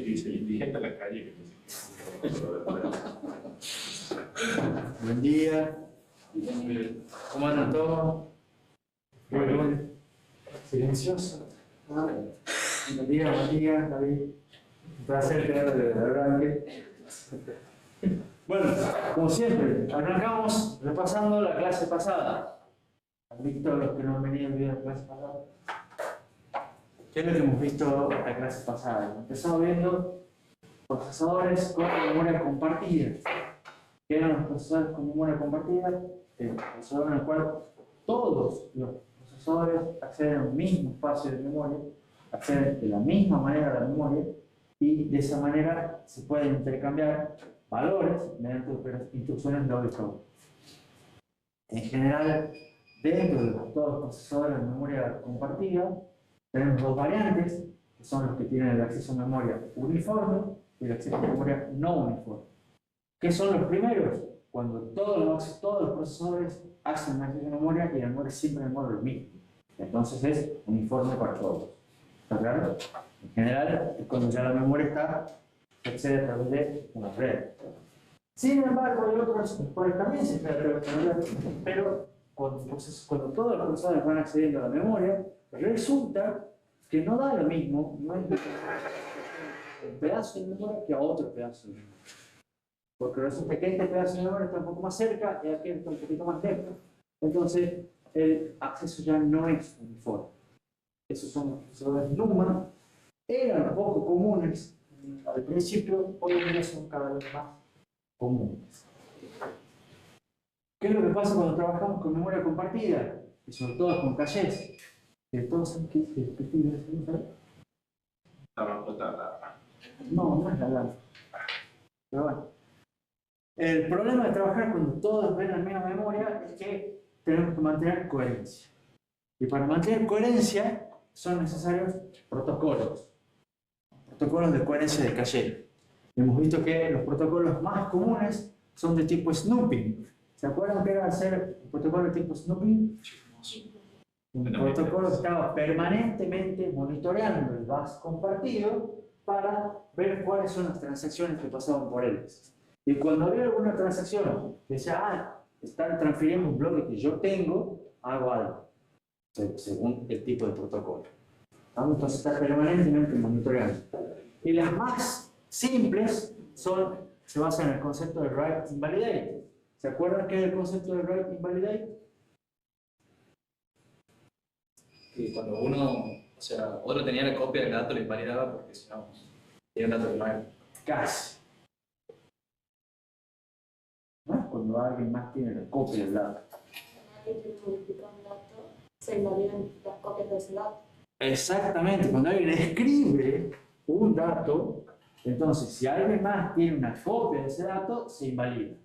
dice el indigente en la calle. Buen día. ¿Cómo andan todos? Silencioso. Buen día, David. Un placer tenerlo de arranque. Bueno, como siempre, arrancamos repasando la clase pasada. ¿Han visto los que no han venido el video de la clase pasada? ¿Qué es lo que hemos visto en la clase pasada? Hemos empezado viendo procesadores con memoria compartida. ¿Qué eran los procesadores con memoria compartida? El procesador en el cual todos los procesadores acceden al mismo espacio de memoria, acceden de la misma manera a la memoria y de esa manera se pueden intercambiar valores mediante instrucciones load store. En general, dentro de todos los procesadores de memoria compartida, tenemos dos variantes, que son los que tienen el acceso a memoria uniforme y el acceso a memoria no uniforme. ¿Qué son los primeros? Cuando todos los procesadores hacen acceso a memoria y la memoria siempre demora lo mismo. Entonces es uniforme para todos. ¿Está claro? En general, es cuando ya la memoria se accede a través de una red. Sin embargo, hay otros cuales también se accede a través de una red, pero cuando todos los procesadores van accediendo a la memoria, resulta que no da lo mismo, no es un pedazo de memoria que a otro pedazo de memoria. Porque resulta que este pedazo de memoria está un poco más cerca y aquel está un poquito más lejos. Entonces, el acceso ya no es uniforme. Esos son los procesadores NUMA. Eran poco comunes al principio, hoy en día son cada vez más comunes. ¿Qué es lo que pasa cuando trabajamos con memoria compartida? Y sobre todo con cachés. ¿Todos saben qué es el No es la LAN. Pero bueno. El problema de trabajar cuando todos ven la misma memoria es que tenemos que mantener coherencia. Y para mantener coherencia son necesarios protocolos. Protocolos de coherencia de caché. Hemos visto que los protocolos más comunes son de tipo snooping. ¿Se acuerdan qué era hacer un protocolo de tipo snooping? Un protocolo que estaba permanentemente monitoreando el bus compartido para ver cuáles son las transacciones que pasaban por él. Y cuando había alguna transacción que decía, están transfiriendo un bloque que yo tengo, hago algo, según el tipo de protocolo. Entonces está permanentemente monitoreando. Y las más simples se basan en el concepto de write invalidate. ¿Se acuerdan qué es el concepto de write invalidate? Que cuando otro tenía la copia del dato, le invalidaba porque si no, tenía un dato que no era. Casi. ¿No? Cuando alguien más tiene la copia del dato. Alguien que modifica un dato, se invalidan las copias de ese dato. Exactamente, cuando alguien escribe un dato, entonces si alguien más tiene una copia de ese dato, se invalida.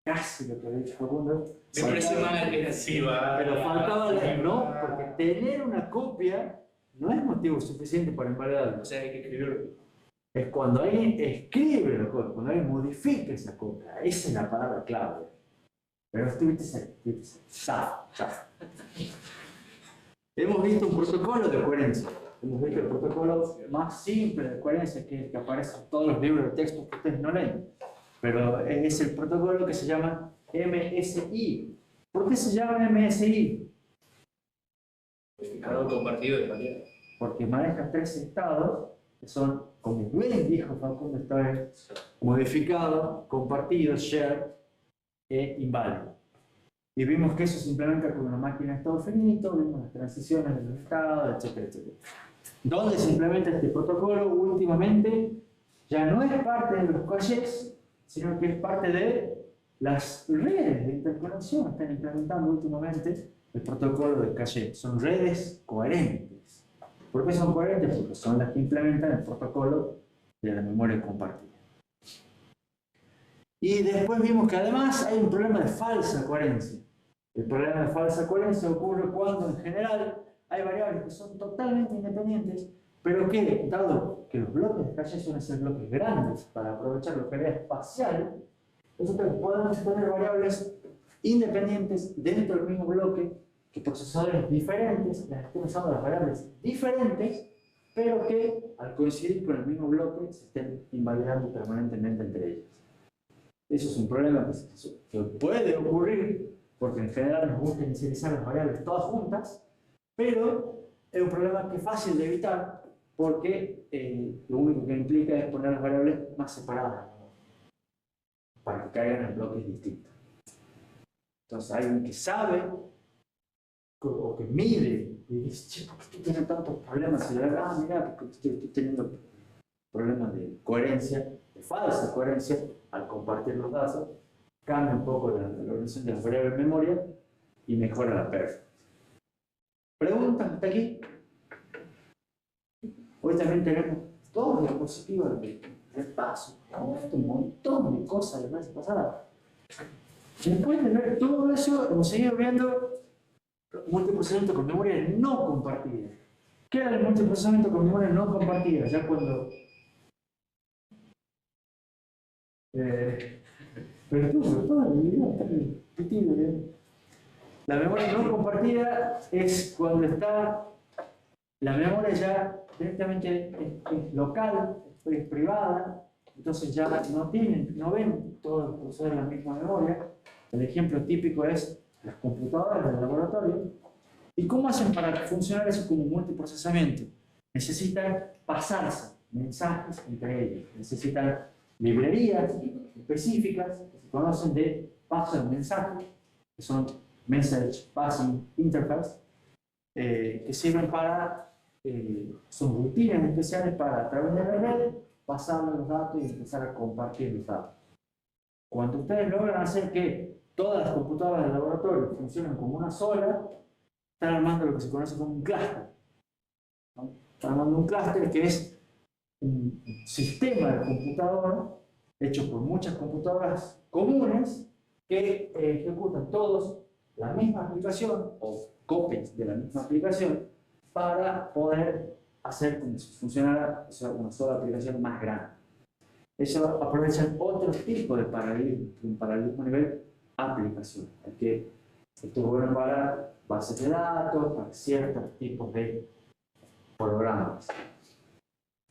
Casi lo que había dicho Facundo. Me parece más agresiva. Pero faltaba no, porque tener una copia no es motivo suficiente para invalidarlo. O sea, hay que escribirlo. Es cuando alguien escribe la copia, cuando alguien modifica esa copia. Esa es la palabra clave. Pero estuviste cerca. Hemos visto un protocolo de coherencia. Hemos visto el protocolo más simple de coherencia que aparece en todos los libros de texto que ustedes no leen. Pero es el protocolo que se llama MSI. ¿Por qué se llama MSI? Modificado, compartido y validado. Porque maneja tres estados que son, como bien dijo Facundo esta vez, modificado, compartido, shared e inválido. Y vimos que eso se implementa con una máquina de estado finito, vimos las transiciones de los estados, etcétera, etcétera. ¿Dónde se implementa este protocolo últimamente? Ya no es parte de los cachés, sino que es parte de las redes de interconexión. Están implementando últimamente el protocolo de caché. Son redes coherentes. ¿Por qué son coherentes? Porque son las que implementan el protocolo de la memoria compartida. Y después vimos que además hay un problema de falsa coherencia. El problema de falsa coherencia ocurre cuando en general hay variables que son totalmente independientes, pero que, dado que los bloques de caché suelen ser bloques grandes para aprovechar la localidad espacial, nosotros podemos tener variables independientes dentro del mismo bloque, que procesadores diferentes las estén usando las variables diferentes pero que al coincidir con el mismo bloque se estén invalidando permanentemente entre ellas. Eso es un problema que puede ocurrir porque en general nos gusta inicializar las variables todas juntas, pero es un problema que es fácil de evitar porque lo único que implica es poner las variables más separadas, ¿no? Para que caigan en bloques distintos. Entonces, alguien que sabe o que mide y dice, che, ¿por qué estoy teniendo tantos problemas? Y le da, mira, porque estoy teniendo problemas de coherencia, de falsa coherencia, al compartir los datos, cambia un poco la organización de las variables de memoria y mejora la performance. ¿Preguntas hasta aquí? Hoy también tenemos dos diapositivas de repaso, un montón de cosas de la clase pasada. Después de ver todo eso, hemos seguido viendo multiprocesamiento con memoria no compartida. ¿Qué era el multiprocesamiento con memoria no compartida? Ya cuando... pero toda la vida está repetido. La memoria no compartida es cuando está la memoria ya directamente es local, es privada, entonces ya no ven todos los procesadores en la misma memoria. El ejemplo típico es las computadoras del laboratorio. ¿Y cómo hacen para funcionar eso como multiprocesamiento? Necesitan pasarse mensajes entre ellos, necesitan librerías específicas que se conocen de paso de mensaje, que son Message Passing Interface, que sirven para, son rutinas especiales para a través de la red pasar los datos y empezar a compartir los datos. Cuando ustedes logran hacer que todas las computadoras del laboratorio funcionen como una sola, están armando lo que se conoce como un clúster, ¿no? Están armando un clúster que es un sistema de computadoras hecho por muchas computadoras comunes que ejecutan todos la misma aplicación o copias de la misma aplicación para poder hacer como si funcionara una sola aplicación más grande. Eso aprovechan otro tipo de paradigma, un paradigma a nivel aplicación, que esto es bueno para bases de datos, para ciertos tipos de programas.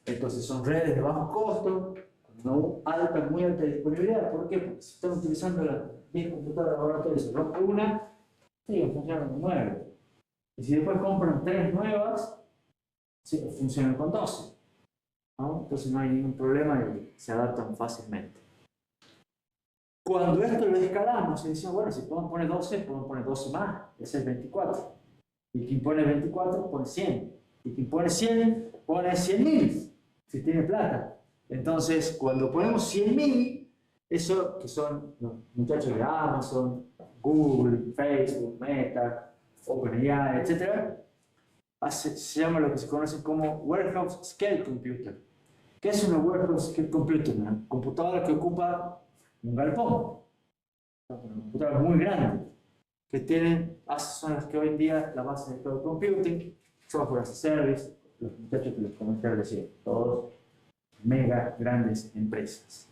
Entonces son redes de bajo costo, no alta, muy alta disponibilidad. ¿Por qué? Porque si están utilizando las 10 computadoras de laboratorio y se rompe una, siguen funcionando 9. Y si después compran 3 nuevas, sí, funcionan con 12. ¿No? Entonces no hay ningún problema y se adaptan fácilmente. Cuando esto lo escalamos, se dice, bueno, si podemos poner 12, podemos poner 12 más, ese es 24. Y quien pone 24 pone 100. Y quien pone 100 pone 100.000, si tiene plata. Entonces, cuando ponemos 100.000, eso que son los muchachos de Amazon, Google, Facebook, Meta, OpenAI, etc., se llama lo que se conoce como Warehouse Scale Computer. ¿Qué es una Warehouse Scale Computer? Una computadora que ocupa un galpón. Una computadora muy grande, que son las que hoy en día la base de cloud computing, software as a service, los muchachos que les comenté recién, todos mega grandes empresas.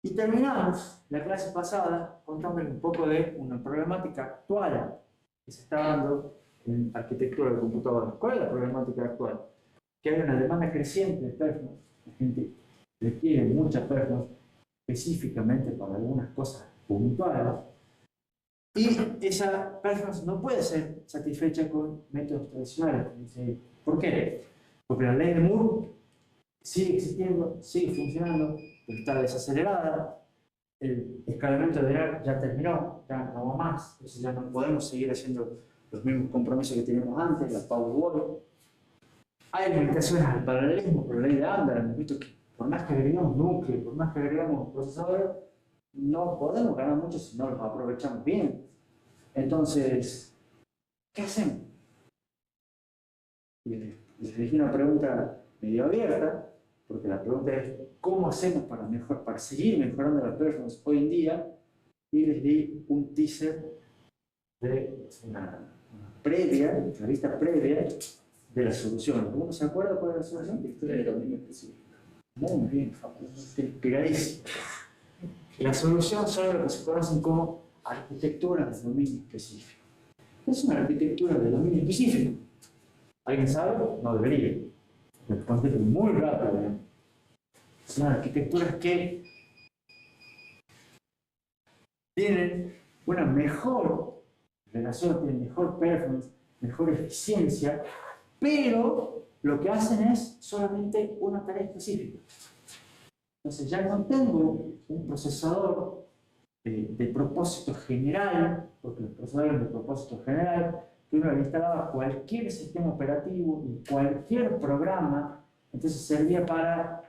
Y terminamos la clase pasada contándoles un poco de una problemática actual que se está dando en arquitectura de computadoras. ¿Cuál es la problemática actual? Que hay una demanda creciente de performance. La gente requiere mucha performance específicamente para algunas cosas puntuales. Y esa performance no puede ser satisfecha con métodos tradicionales. ¿Por qué? Porque la ley de Moore sigue existiendo, sigue funcionando, pero está desacelerada. El escalamiento de lineal ya terminó, ya no va más. Entonces ya no podemos seguir haciendo los mismos compromisos que teníamos antes, la Powerwall. Hay limitaciones al paralelismo por la ley de Amdahl. Hemos visto que por más que agregamos núcleo, por más que agregamos procesadores, no podemos ganar mucho si no los aprovechamos bien. Entonces, ¿qué hacemos? Les dije una pregunta medio abierta, porque la pregunta es ¿cómo hacemos para seguir mejorando la performance hoy en día? Y les di un teaser de una vista previa de la solución. ¿Cómo se acuerda cuál es la solución? Historia de dominio específico. Muy bien, pegadísimo. La solución son lo que se conocen como arquitecturas de dominio específico. Es una arquitectura de dominio específico. ¿Alguien sabe? No debería. Me contesto muy rápido. Son arquitecturas que tienen una mejor relación, tienen mejor performance, mejor eficiencia, pero lo que hacen es solamente una tarea específica. Entonces ya no tengo un procesador de propósito general, porque los procesadores de propósito general, que uno le instalaba cualquier sistema operativo y cualquier programa, entonces servía para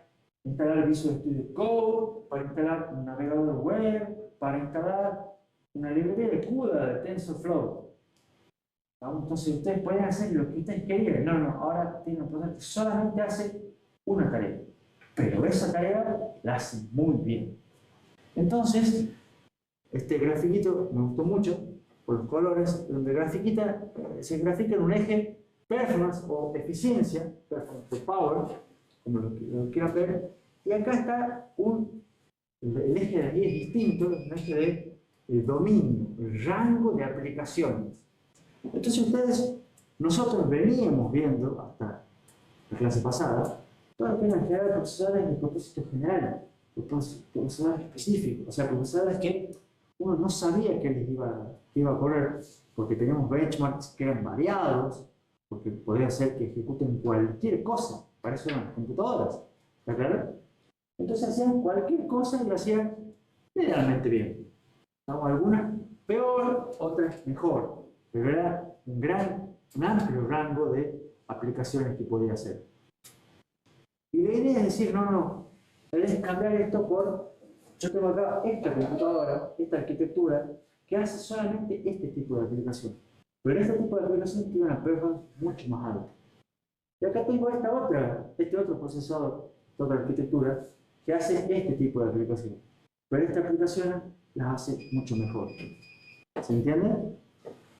instalar Visual Studio Code, para instalar un navegador web, para instalar una librería de CUDA, de TensorFlow. Entonces ustedes pueden hacer lo que ustedes querían. No, no, ahora tienen un procesador que solamente hace una tarea. Pero esa tarea la hace muy bien. Entonces, este grafiquito me gustó mucho por los colores, donde se grafica en un eje performance o eficiencia, performance o power, como lo quieran ver, y acá está el eje de aquí es distinto, es un eje de dominio, el rango de aplicaciones. Entonces nosotros veníamos viendo hasta la clase pasada, todo lo que eran generar procesadores de propósito general, procesadores específicos, o sea, procesadores que uno no sabía que les iba a correr, porque teníamos benchmarks que eran variados, porque podría ser que ejecuten cualquier cosa, para eso eran las computadoras, ¿está claro? Entonces hacían cualquier cosa y lo hacían idealmente bien. Algunas peor, otras mejor, pero era un amplio rango de aplicaciones que podía hacer. Y la idea es decir, no, es cambiar esto por, yo tengo acá esta computadora, esta arquitectura, que hace solamente este tipo de aplicación. Pero este tipo de aplicación tiene una performance mucho más alta. Y acá tengo este otro procesador, esta otra arquitectura, que hace este tipo de aplicación. Pero esta aplicación las hace mucho mejor. ¿Se entiende?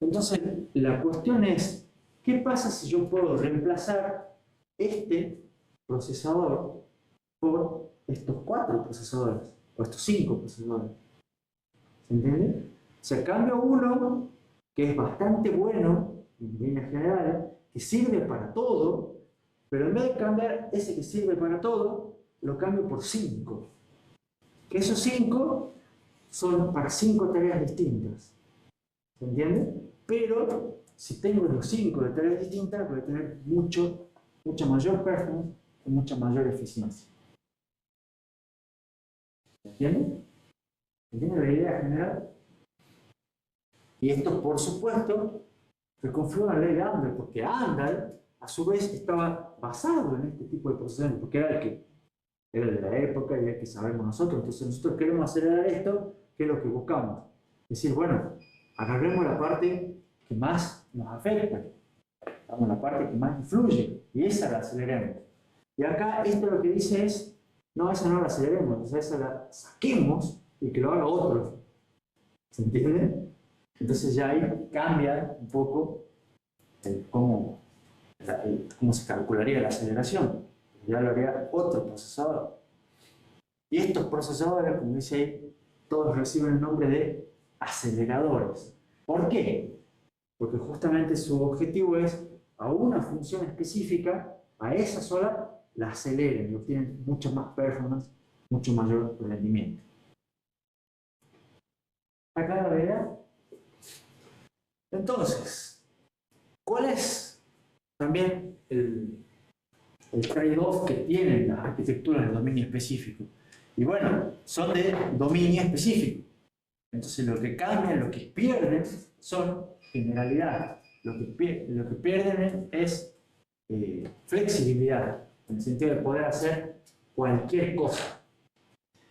Entonces, la cuestión es, ¿qué pasa si yo puedo reemplazar este procesador por estos 4 procesadores, o estos 5 procesadores? ¿Se entiende? O sea, cambio uno, que es bastante bueno, en líneas generales, que sirve para todo, pero en vez de cambiar ese que sirve para todo, lo cambio por 5. Que esos 5 son para 5 tareas distintas. ¿Se entiende? Pero si tengo los 5 de tareas distintas, voy a tener mucha mayor performance y mucha mayor eficiencia. ¿Se entiende? ¿Se entiende la idea general? Y esto, por supuesto, se configura la ley de Andal, porque Andal, a su vez, estaba basado en este tipo de procesamiento, porque era de la época y el que sabemos nosotros. Entonces, nosotros queremos acelerar esto, que es lo que buscamos. Es decir, bueno, agarremos la parte que más nos afecta, la parte que más influye, y esa la aceleremos. Y acá esto lo que dice es, no, esa no la aceleremos, esa la saquemos y que lo haga otro. ¿Se entiende? Entonces ya ahí cambia un poco cómo se calcularía la aceleración. Ya lo haría otro procesador. Y estos procesadores, como dice ahí, todos reciben el nombre de aceleradores. ¿Por qué? Porque justamente su objetivo es a una función específica, a esa sola, la aceleren y obtienen mucho más performance, mucho mayor rendimiento. ¿Está clara la idea? Entonces, ¿cuál es también el trade-off que tienen las arquitecturas de dominio específico? Y bueno, son de dominio específico. Entonces lo que cambian, lo que pierden son generalidades. Lo que pierden es flexibilidad, en el sentido de poder hacer cualquier cosa.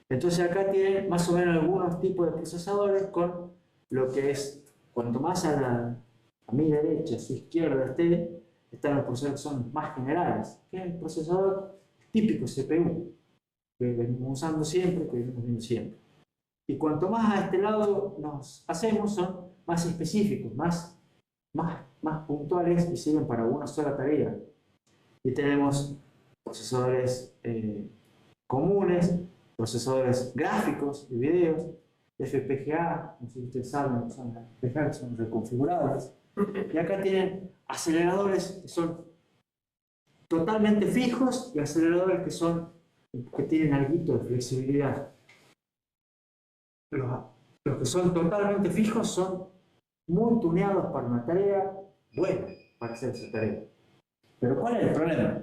Entonces acá tienen más o menos algunos tipos de procesadores con lo que es, cuanto más a mi derecha, a su izquierda están los procesadores que son más generales, que es el procesador típico CPU, que venimos usando siempre, que venimos viendo siempre. Y cuanto más a este lado nos hacemos, son más específicos, más puntuales y sirven para una sola tarea. Y tenemos procesadores comunes, procesadores gráficos de videos, FPGA, no sé si ustedes saben, son las FPGA que son reconfigurables. Y acá tienen aceleradores que son totalmente fijos y aceleradores que tienen algo de flexibilidad. Los que son totalmente fijos son muy tuneados para una tarea buena, para hacer esa tarea. Pero ¿cuál es el problema?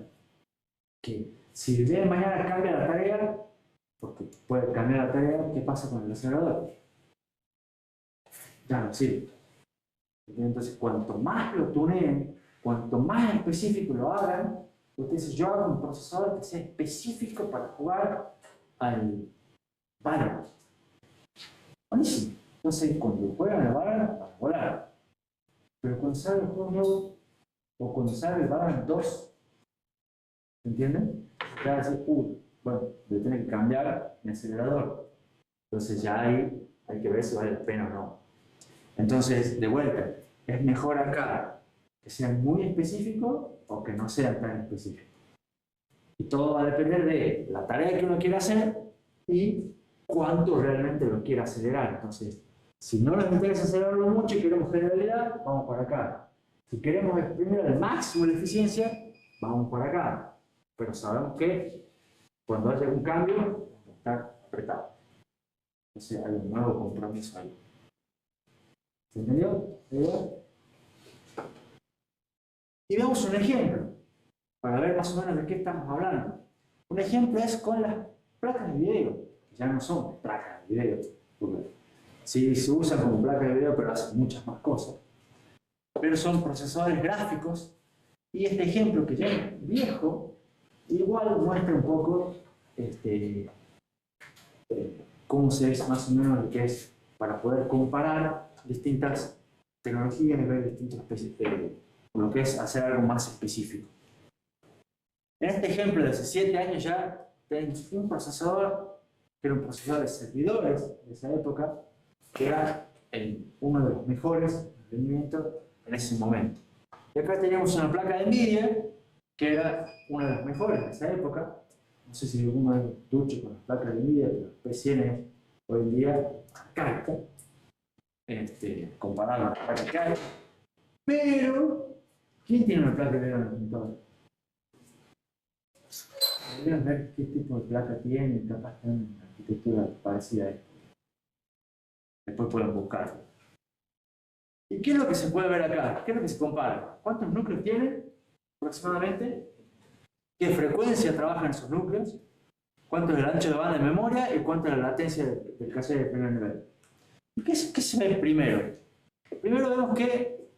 Que si el día de mañana cambia la tarea, porque puede cambiar la tarea, ¿qué pasa con el acelerador? Ya no sirve. Entonces, cuanto más lo tuneen, cuanto más específico lo hagan, usted dice, yo hago un procesador que sea específico para jugar al Valorant. Buenísimo. Entonces, cuando juegan al Valorant, van a volar. Pero cuando sale el juego nuevo, o cuando sale el Valorant 2, ¿entienden? Ya va a decir, bueno, voy a tener que cambiar mi acelerador. Entonces ya ahí hay que ver si vale la pena o no. Entonces, de vuelta, es mejor acá que sean muy específicos o que no sean tan específicos. Y todo va a depender de la tarea que uno quiera hacer y cuánto realmente lo quiera acelerar. Entonces, si no nos interesa acelerarlo mucho y queremos generalidad, vamos por acá. Si queremos exprimir al máximo la eficiencia, vamos por acá. Pero sabemos que cuando haya un cambio, vamos a estar apretados. Entonces hay un nuevo compromiso ahí. ¿Se entendió? Y veamos un ejemplo, para ver más o menos de qué estamos hablando. Un ejemplo es con las placas de video, que ya no son placas de video, porque sí se usan como placas de video, pero hacen muchas más cosas. Pero son procesadores gráficos, y este ejemplo que ya es viejo, igual muestra un poco cómo se ve más o menos lo que es para poder comparar distintas tecnologías y ver distintos lo que es hacer algo más específico. En este ejemplo de hace 7 años ya tenemos un procesador que era un procesador de servidores de esa época, que era uno de los mejores rendimientos en ese momento. Y acá teníamos una placa de NVIDIA que era una de las mejores de esa época. No sé si alguno es ducho con las placas de NVIDIA, pero los P100 hoy en día arcaica, comparado a la placa que hay. Pero, ¿quién tiene una placa de video en el computador? Deberían ver qué tipo de placa tiene y capaz tener una arquitectura parecida a esta. Después pueden buscarlo. ¿Y qué es lo que se puede ver acá? ¿Qué es lo que se compara? ¿Cuántos núcleos tienen aproximadamente? ¿Qué frecuencia trabajan esos núcleos? ¿Cuánto es el ancho de banda de memoria? ¿Y cuánto es la latencia del caché de primer nivel? ¿Y qué se ve primero? Primero vemos que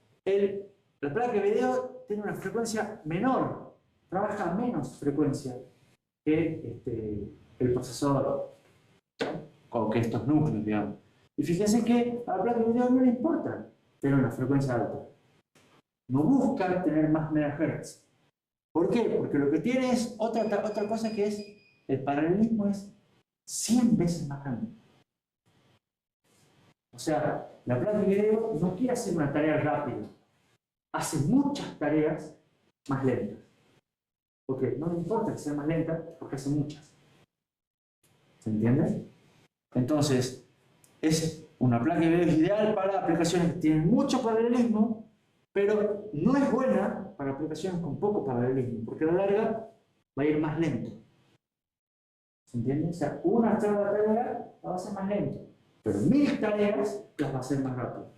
la placa de video tiene una frecuencia menor, trabaja a menos frecuencia que el procesador, o que estos núcleos, digamos. Y fíjense que a la placa de video no le importa tener una frecuencia alta. No busca tener más megahertz. ¿Por qué? Porque lo que tiene es otra cosa que es, el paralelismo es 100 veces más grande. O sea, la placa de video no quiere hacer una tarea rápida, hace muchas tareas más lentas. Porque no le importa que sea más lenta, porque hace muchas. ¿Se entiende? Entonces, es una placa de video ideal para aplicaciones que tienen mucho paralelismo, pero no es buena para aplicaciones con poco paralelismo, porque a la larga va a ir más lento. ¿Se entiende? O sea, una sola tarea la va a hacer más lento, pero 1000 tareas las va a hacer más rápido.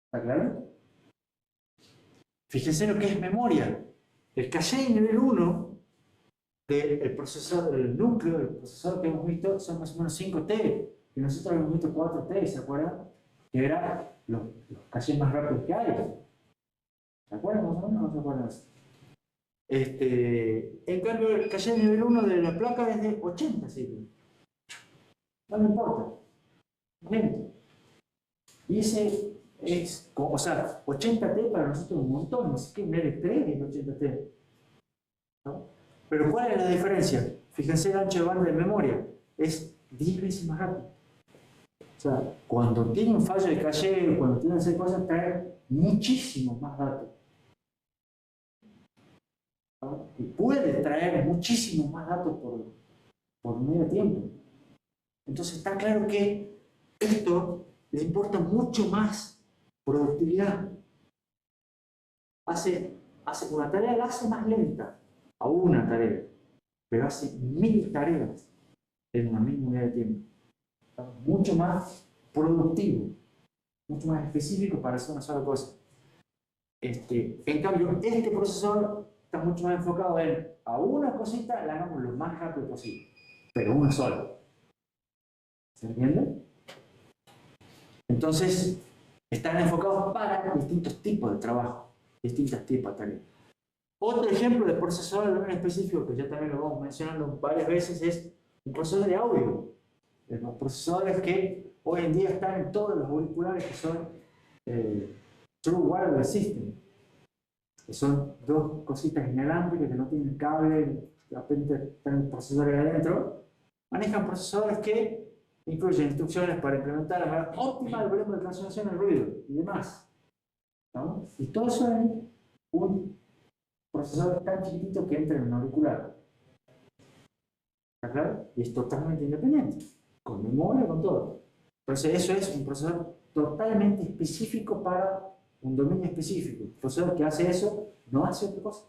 ¿Está claro? Fíjense lo que es memoria. El caché nivel 1 del procesador, del núcleo del procesador que hemos visto son más o menos 5T, y nosotros hemos visto 4T, ¿se acuerdan? Que eran los cachés más rápidos que hay. ¿Se acuerdan más o menos o no se acuerdan? En cambio, el caché nivel 1 de la placa es de 80 ciclos. No me importa. Lento. Y ese es, o sea, 80T para nosotros es un montón, así que un L3 es 80T. ¿No? Pero ¿cuál es la diferencia? Fíjense el ancho de banda de memoria, es 10 veces más rápido. O sea, cuando tiene un fallo de caché, cuando tiene que hacer cosas, trae muchísimos más datos. ¿No? Y puede traer muchísimos más datos por medio tiempo. Entonces está claro que esto le importa mucho más productividad. Hace hace una tarea, la hace más lenta a una tarea, pero hace 1000 tareas en una misma unidad de tiempo. Está mucho más productivo, mucho más específico para hacer una sola cosa. En cambio, este procesador está mucho más enfocado en a una cosita la hagamos lo más rápido posible, pero una sola. ¿Se entiende? Entonces, están enfocados para distintos tipos de trabajo, distintos tipos de tareas. Otro ejemplo de procesador de dominio específico, que ya también lo vamos mencionando varias veces, es un procesador de audio. Los procesadores que hoy en día están en todos los auriculares que son True Wireless System, que son dos cositas inalámbricas que no tienen cable, de repente están procesadores adentro. Manejan procesadores que incluyen instrucciones para implementar la manera óptima algoritmo de transformación del ruido y demás, ¿no? Y todo eso en un procesador tan chiquitito que entra en un auricular. ¿Está claro? Y es totalmente independiente, con memoria, con todo. Entonces eso es un procesador totalmente específico para un dominio específico. El procesador que hace eso no hace otra cosa,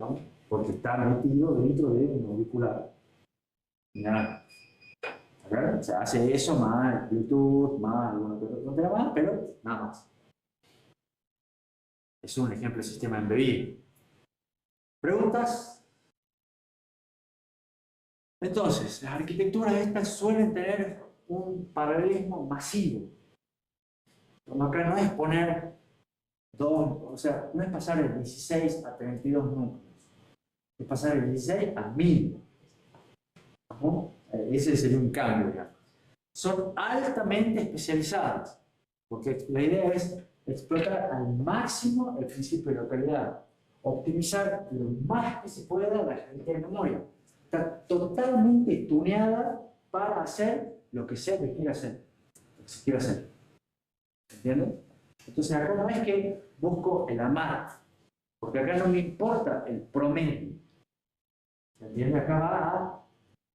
¿no? Porque está metido dentro de un auricular. Nada. O sea, hace eso más Bluetooth, más alguna cosa tontería más, pero nada más. Es un ejemplo de sistema embebido. ¿Preguntas? Entonces, las arquitecturas estas suelen tener un paralelismo masivo. Lo que no es poner dos, o sea, no es pasar de 16 a 32 núcleos, es pasar de 16 a 1000. ¿No? Ese sería un cambio, digamos. Son altamente especializadas, porque la idea es explotar al máximo el principio de localidad, optimizar lo más que se pueda la cantidad de memoria. Está totalmente tuneada para hacer lo que sea que quiera hacer, lo que se quiera hacer. ¿Entienden? Entonces acá no es que busco el AMAT, porque acá no me importa el promedio. ¿Entienden? Acá va a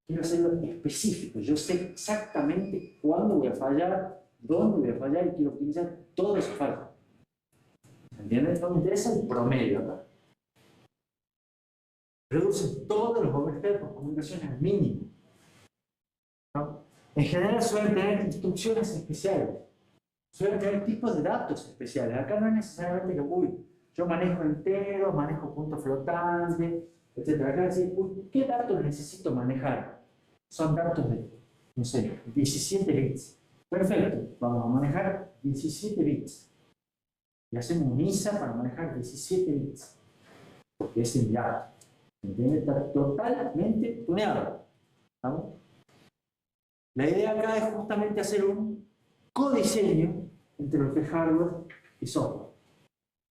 quiero hacerlo específico. Yo sé exactamente cuándo voy a fallar, dónde voy a fallar y quiero optimizar todo eso falta. ¿Entiendes? No me interesa el promedio acá. Reduce todos los overhead por comunicación al mínimo, ¿no? En general suelen tener instrucciones especiales. Suelen tener tipos de datos especiales. Acá no es necesariamente que, uy, yo manejo enteros, manejo puntos flotantes, etc. Acá es decir, uy, ¿qué datos necesito manejar? Son datos de, no sé, 17 bits. Perfecto, vamos a manejar 17 bits. Y hacemos un ISA para manejar 17 bits. Porque es enviado. ¿Entiendes? Está totalmente tuneado. ¿Vamos? La idea acá es justamente hacer un codiseño entre lo que es hardware y software.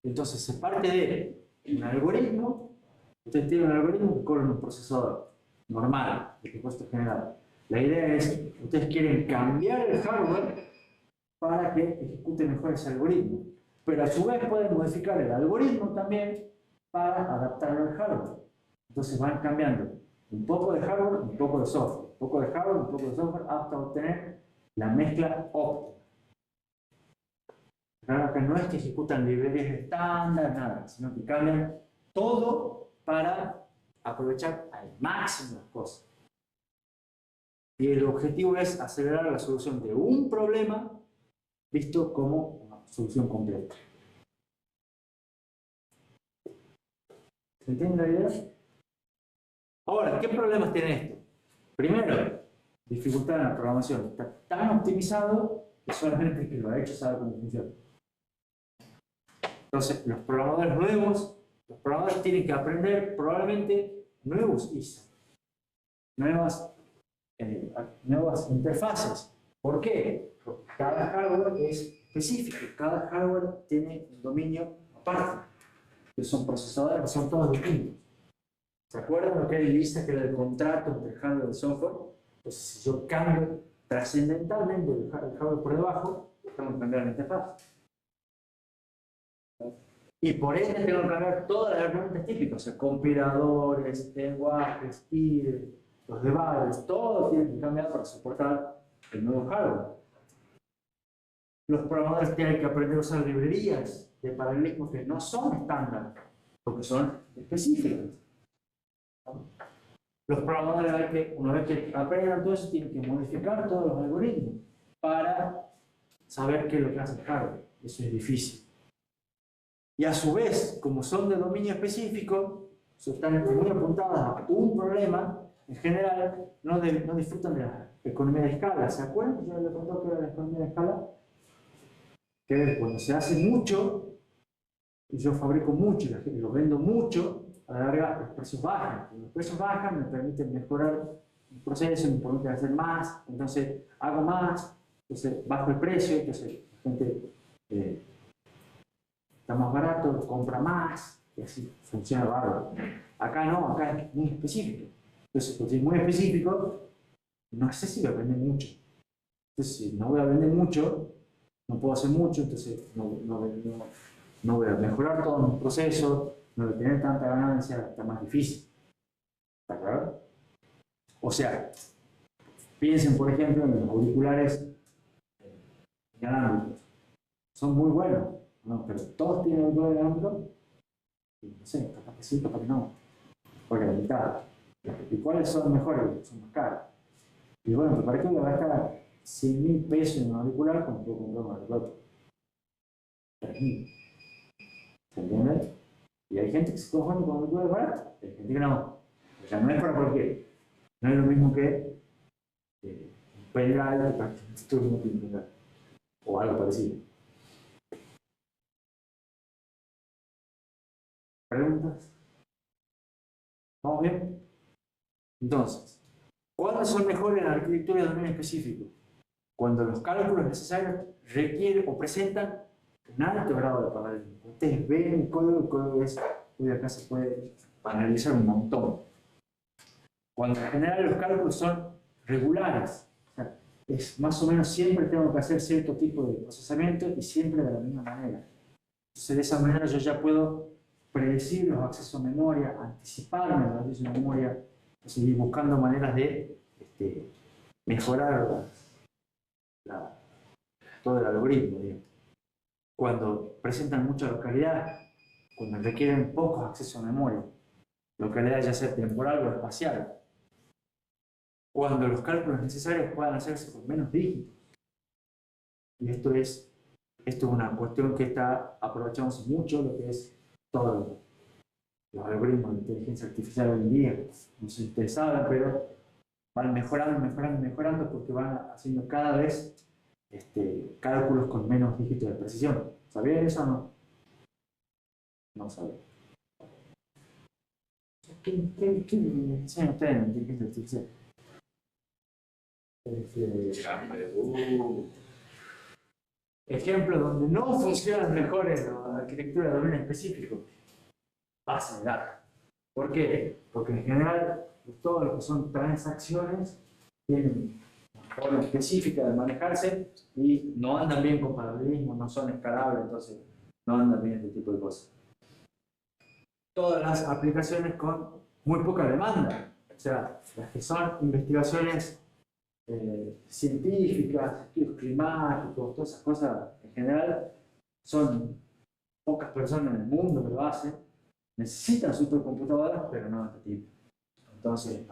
Entonces se parte de un algoritmo. Ustedes tienen un algoritmo que corre en un procesador normal, de presupuesto general. La idea es, ustedes quieren cambiar el hardware para que ejecute mejor ese algoritmo. Pero a su vez pueden modificar el algoritmo también para adaptarlo al hardware. Entonces van cambiando un poco de hardware, un poco de software, un poco de hardware, un poco de software, hasta obtener la mezcla óptima. Claro que no es que ejecutan librerías estándar, nada, sino que cambian todo para aprovechar al máximo las cosas. Y el objetivo es acelerar la solución de un problema visto como una solución completa. ¿Se entiende la idea? Ahora, ¿qué problemas tiene esto? Primero, dificultad en la programación. Está tan optimizado que solamente el que lo ha hecho sabe cómo funciona. Entonces, los programadores tienen que aprender probablemente nuevos ISA, nuevas interfaces. ¿Por qué? Porque cada hardware es específico, cada hardware tiene un dominio aparte, que son procesadores que son todos distintos. ¿Se acuerdan lo que era el ISA, que era el contrato entre el hardware y el software? Entonces, si yo cambio trascendentalmente el hardware por debajo, tengo que cambiar la interfaz. Y por ende tengo que cambiar todas las herramientas típicas, o sea, compiladores, lenguajes, IDE, los debuggers, todo tiene que cambiar para soportar el nuevo hardware. Los programadores tienen que aprender a usar librerías de paralelismo que no son estándar, porque son específicos. Los programadores, una vez que aprendan todo eso, tienen que modificar todos los algoritmos para saber qué es lo que hace el hardware. Eso es difícil. Y a su vez, como son de dominio específico, están muy apuntadas a un problema, en general no disfrutan de la economía de escala. ¿Se acuerdan que yo les conté que era la economía de escala? Que cuando se hace mucho, y yo fabrico mucho y lo vendo mucho, a la larga los precios bajan. Cuando los precios bajan me permiten mejorar el proceso, me permiten hacer más, entonces hago más, entonces bajo el precio, entonces la gente está más barato, compra más, y así funciona bárbaro. Acá no, acá es muy específico. Entonces, porque es muy específico, no sé si voy a vender mucho. Entonces, si no voy a vender mucho, no puedo hacer mucho, entonces no voy a mejorar todo mi proceso, no voy a tener tanta ganancia, está más difícil. ¿Está claro? O sea, piensen por ejemplo en los auriculares inalámbricos. Son muy buenos, ¿no? Pero todos tienen auriculares inalámbricos. No sé, capaz que sí, capaz que no. Porque la mitad. ¿Y cuáles son mejores? Son más caros. Y bueno, ¿para qué voy a gastar 100.000 pesos en un auricular cuando puedo comprar un auricular? 3.000. ¿Se entiende? Y hay gente que se conforma con auriculares baratos, hay gente que no. O sea, no es para cualquiera. No es lo mismo que un pendrive que prácticamente todo el mundo tiene un pendrive. O algo parecido. ¿Preguntas? ¿Vamos bien? Entonces, ¿cuándo son mejores en la arquitectura de dominio específico? Cuando los cálculos necesarios requieren o presentan un alto grado de paralelismo. Ustedes ven el código hoy acá se puede analizar un montón. Cuando en general los cálculos son regulares, o sea, es más o menos siempre tengo que hacer cierto tipo de procesamiento y siempre de la misma manera. Entonces de esa manera yo ya puedo predecir los accesos a memoria, anticiparme los accesos a memoria, seguir buscando maneras de mejorar todo el algoritmo, digamos. Cuando presentan mucha localidad, cuando requieren pocos accesos a memoria, localidad ya sea temporal o espacial, cuando los cálculos necesarios puedan hacerse con menos dígitos. Y esto es una cuestión que está aprovechándose mucho, lo que es todos los algoritmos de inteligencia artificial hoy en día. No sé si ustedes saben, pero van mejorando porque van haciendo cada vez cálculos con menos dígitos de precisión. ¿Sabían eso o no? No sabían. ¿Qué enseñan ustedes en inteligencia artificial? Ejemplos donde no funcionan mejor en la arquitectura de dominio específico. Base de datos. ¿Por qué? Porque en general todo lo que son transacciones tienen una forma específica de manejarse y no andan bien con paralelismo, no son escalables, entonces no andan bien este tipo de cosas. Todas las aplicaciones con muy poca demanda, o sea, las que son investigaciones científicas, estudios climáticos, todas esas cosas en general, son pocas personas en el mundo que lo hacen, necesitan supercomputadoras, pero no de este tipo. Entonces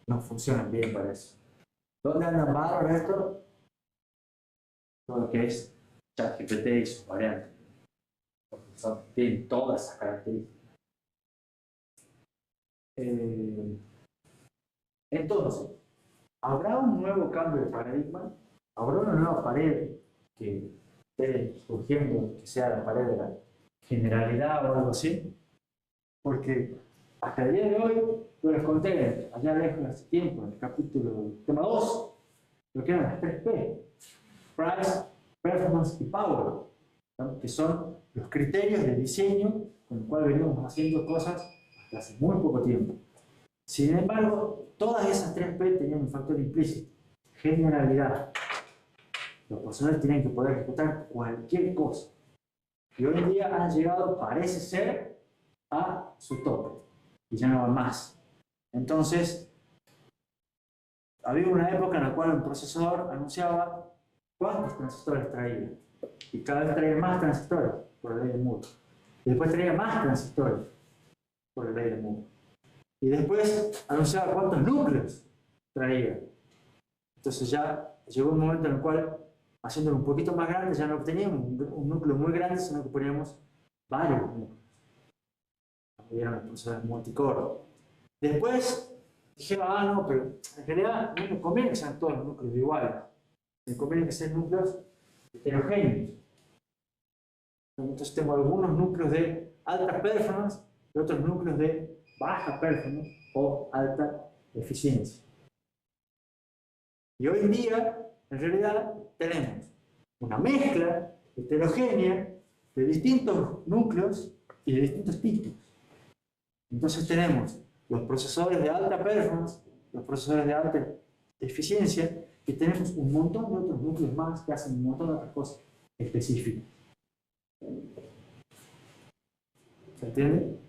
no funcionan bien para eso. ¿Dónde andan bárbaros esto? Todo lo que es ChatGPT y sus variantes. Porque tienen todas esas características. Entonces, ¿habrá un nuevo cambio de paradigma? ¿Habrá una nueva pared que esté surgiendo, que sea la pared de la generalidad o algo así? Porque hasta el día de hoy, yo les conté allá lejos hace tiempo, en el capítulo tema 2, lo que eran las 3P: Price, Performance y Power, ¿no? Que son los criterios de diseño con los cuales venimos haciendo cosas hasta hace muy poco tiempo. Sin embargo, todas esas 3P tenían un factor implícito: generalidad. Los procesadores tienen que poder ejecutar cualquier cosa. Y hoy en día han llegado, parece ser, a su tope. Y ya no van más. Entonces, había una época en la cual un procesador anunciaba cuántos transistores traía. Y cada vez traía más transistores por la ley de Moore. Y después traía más transistores por la ley de Moore. Y después anunciaba cuántos núcleos traía. Entonces ya llegó un momento en el cual, haciéndolo un poquito más grande, ya no teníamos un núcleo muy grande, sino que poníamos varios núcleos. Vieron los procesadores multicore. Después dijeron, no, pero en realidad no me conviene que sean todos los núcleos iguales. Me conviene que sean núcleos heterogéneos. Entonces tengo algunos núcleos de alta performance y otros núcleos de baja performance o alta eficiencia. Y hoy en día, en realidad, tenemos una mezcla heterogénea de distintos núcleos y de distintos tipos. Entonces tenemos los procesadores de alta performance, los procesadores de alta eficiencia, y tenemos un montón de otros núcleos más que hacen un montón de otras cosas específicas. ¿Se entiende?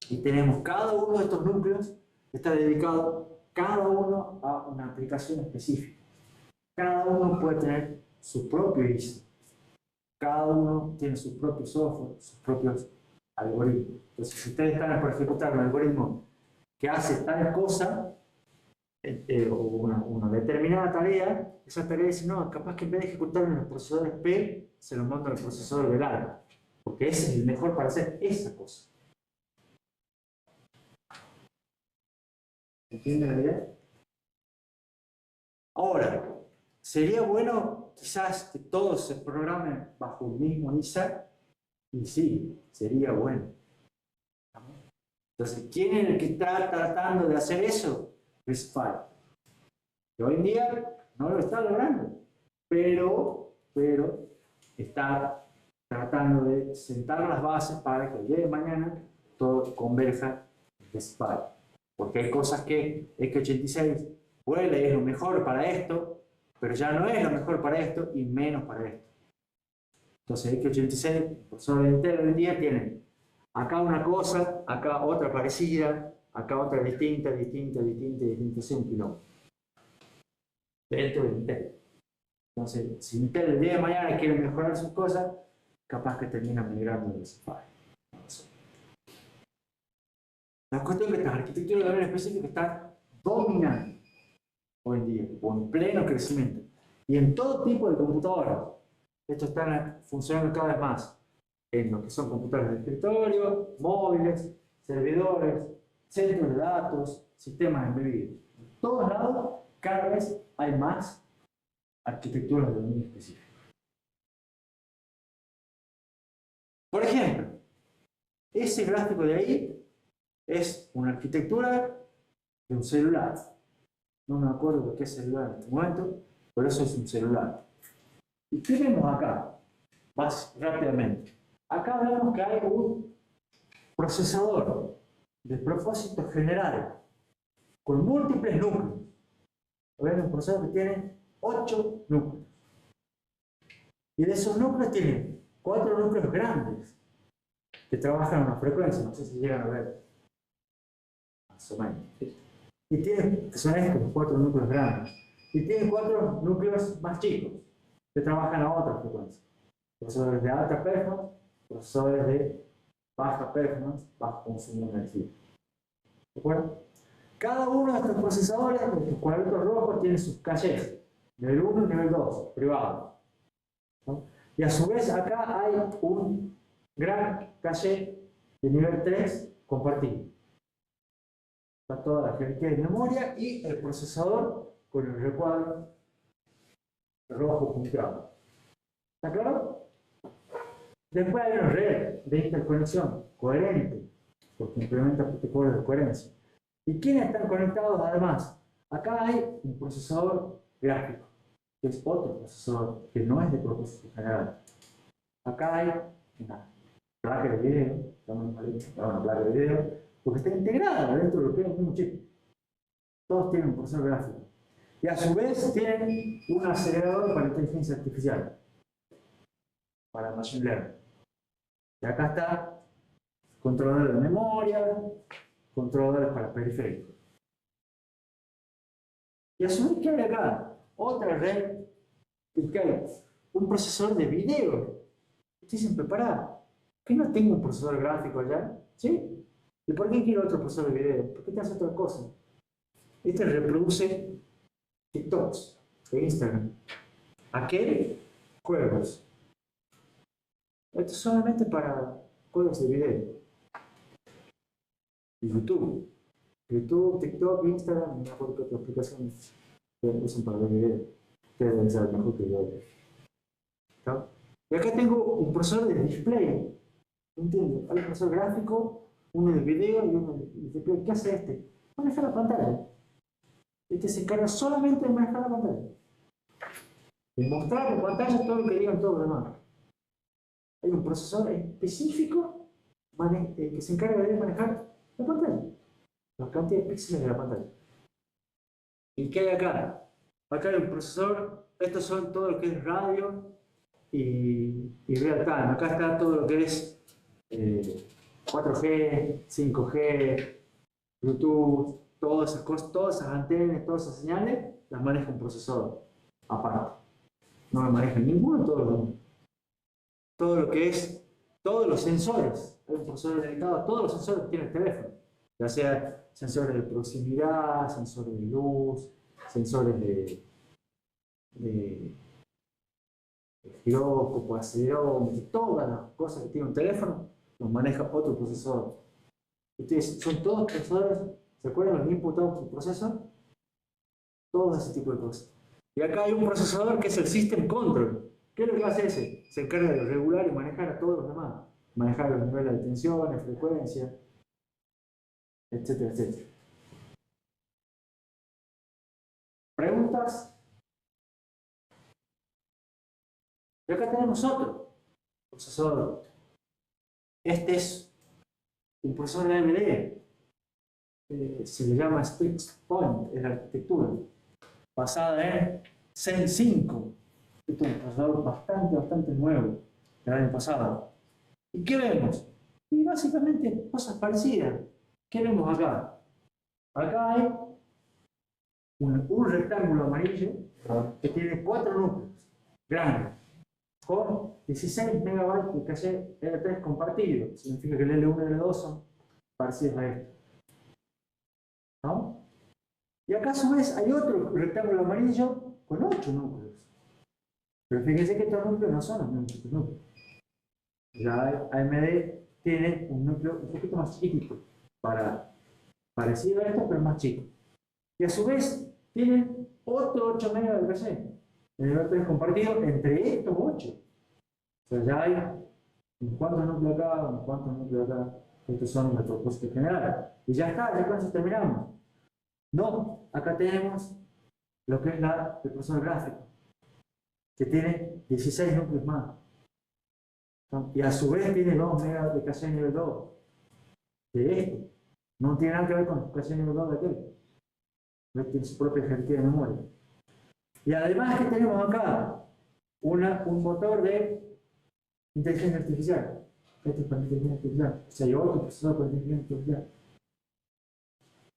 Y tenemos cada uno de estos núcleos que está dedicado cada uno a una aplicación específica. Cada uno puede tener su propio ISO. Cada uno tiene su propio software, sus propios algoritmos. Entonces, si ustedes están por ejecutar un algoritmo que hace tal cosa, o una determinada tarea, esa tarea dice, no, capaz que en vez de ejecutarlo en los procesadores P, se lo mando al procesador del alma, porque ese es el mejor para hacer esa cosa. ¿Entienden la idea? Ahora, sería bueno quizás que todos se programen bajo el mismo ISA, y sí, sería bueno. Entonces, ¿quién es el que está tratando de hacer eso? RISC-V. Que hoy en día no lo está logrando, pero está tratando de sentar las bases para que el día de mañana todo converja en RISC-V. Porque hay cosas que x86 huele es lo mejor para esto, pero ya no es lo mejor para esto y menos para esto. Entonces x86, el procesador de Intel hoy en día tienen acá una cosa, acá otra parecida, acá otra distinta, así un quilombo. Dentro de Intel. Entonces, si Intel el día de mañana quiere mejorar sus cosas, capaz que termina migrando de RISC-V. La cuestión es que estas arquitecturas de dominio específico están dominando hoy en día, o en pleno crecimiento. Y en todo tipo de computadoras. Esto está funcionando cada vez más en lo que son computadoras de escritorio, móviles, servidores, centros de datos, sistemas embebidos. En todos lados, cada vez hay más arquitecturas de dominio específico. Por ejemplo, ese gráfico de ahí es una arquitectura de un celular. No me acuerdo de qué celular en este momento, pero eso es un celular. ¿Y qué vemos acá? Más rápidamente. Acá vemos que hay un procesador de propósito general con múltiples núcleos. ¿Ven? Un procesador que tiene 8 núcleos. Y de esos núcleos tiene 4 núcleos grandes que trabajan a una frecuencia, no sé si llegan a ver. Más o menos. Y tiene, que son estos 4 núcleos grandes. Y tiene 4 núcleos más chicos que trabajan a otra frecuencia. Procesadores de alta performance, procesadores de baja performance, bajo consumo de energía. ¿De acuerdo? Cada uno de estos procesadores, estos cuadritos rojos, tiene sus cachés, nivel 1 y nivel 2, privados. ¿No? Y a su vez acá hay un gran caché de nivel 3 compartido. Está toda la jerarquía de memoria y el procesador con el recuadro rojo punteado. ¿Está claro? Después hay una red de interconexión coherente, porque implementa protocolos de coherencia. ¿Y quiénes están conectados además? Acá hay un procesador gráfico, que es otro procesador que no es de propósito general. Acá hay una placa de video, una placa de video, porque está integrada dentro de lo que es el mismo chip. Todos tienen un procesador gráfico. Y a su vez tienen un acelerador para inteligencia artificial, para machine learning. Y acá está controlador de memoria, controladores para periféricos. Y a su vez, ¿qué hay acá? Otra red PK, un procesador de video. Estoy siempre parado. ¿Qué no tengo un procesador gráfico allá? ¿Sí? ¿Y por qué quiero otro procesador de video? ¿Por qué te hace otra cosa? Este reproduce TikToks de Instagram. Aquel, juegos. Esto es solamente para juegos de video. Y YouTube. YouTube, TikTok, Instagram, mejor que otras aplicaciones que usan para ver videos. Ustedes deben saber mejor que yo. ¿Está? Y acá tengo un procesador de display. ¿Entiendes? Hay un procesador gráfico, uno de video y uno de display. ¿Qué hace este? Maneja la pantalla. Este se encarga solamente de manejar la pantalla. De mostrar en pantalla todo lo que digan todos los demás. Hay un procesador específico que se encarga de manejar la pantalla. La cantidad de píxeles de la pantalla. ¿Y qué hay acá? Acá hay un procesador. Estos son todo lo que es radio y real time. Acá está todo lo que es 4G, 5G, Bluetooth, todas esas cosas, todas esas antenas, todas esas señales, las maneja un procesador aparte. No me maneja ninguno de todos los demás. Todo lo que es, todos los sensores, hay un procesador dedicado a todos los sensores que tiene el teléfono, ya sea sensores de proximidad, sensores de luz, sensores de giróscopo, acelerómetro, todas las cosas que tiene un teléfono, los maneja otro procesador. Ustedes son todos procesadores, ¿se acuerdan los input output processor? Todo ese tipo de cosas. Y acá hay un procesador que es el System Control. ¿Qué es lo que hace ese? Se encarga de regular y manejar a todos los demás. Manejar los niveles de tensiones, frecuencia, etcétera, etcétera. ¿Preguntas? Y acá tenemos otro procesador. Este es un procesador de AMD. Se le llama Fixed Point, es la arquitectura. Basada en Zen 5. Este es un procesador bastante nuevo del año pasado. ¿Y qué vemos? Y básicamente cosas parecidas. ¿Qué vemos acá? Acá hay un rectángulo amarillo que tiene 4 núcleos grandes con 16 MB de caché L3 compartido. Significa que el L1 y el L2 son parecidos a esto. ¿No? Y acá a su vez hay otro rectángulo amarillo con 8 núcleos. Pero fíjense que estos núcleos no son los mismos que estos núcleos. La AMD tiene un núcleo un poquito más chiquito, parecido a esto, pero más chico. Y a su vez tienen otro 8 MB de caché. El L3 compartido entre estos 8. O sea, ya hay un cuanto núcleo acá, un cuanto núcleo acá. Estos son los propósitos generales. Y ya está, ya con eso terminamos. No, acá tenemos lo que es el procesador gráfico, que tiene 16 núcleos más. Y a su vez tiene 2 MB de caché nivel 2 de esto. No tiene nada que ver con caché nivel 2 de aquel. Tiene su propia jerarquía de memoria. Y además que tenemos acá un motor de inteligencia artificial. Este es para inteligencia artificial. O sea, hay otro procesador para inteligencia artificial.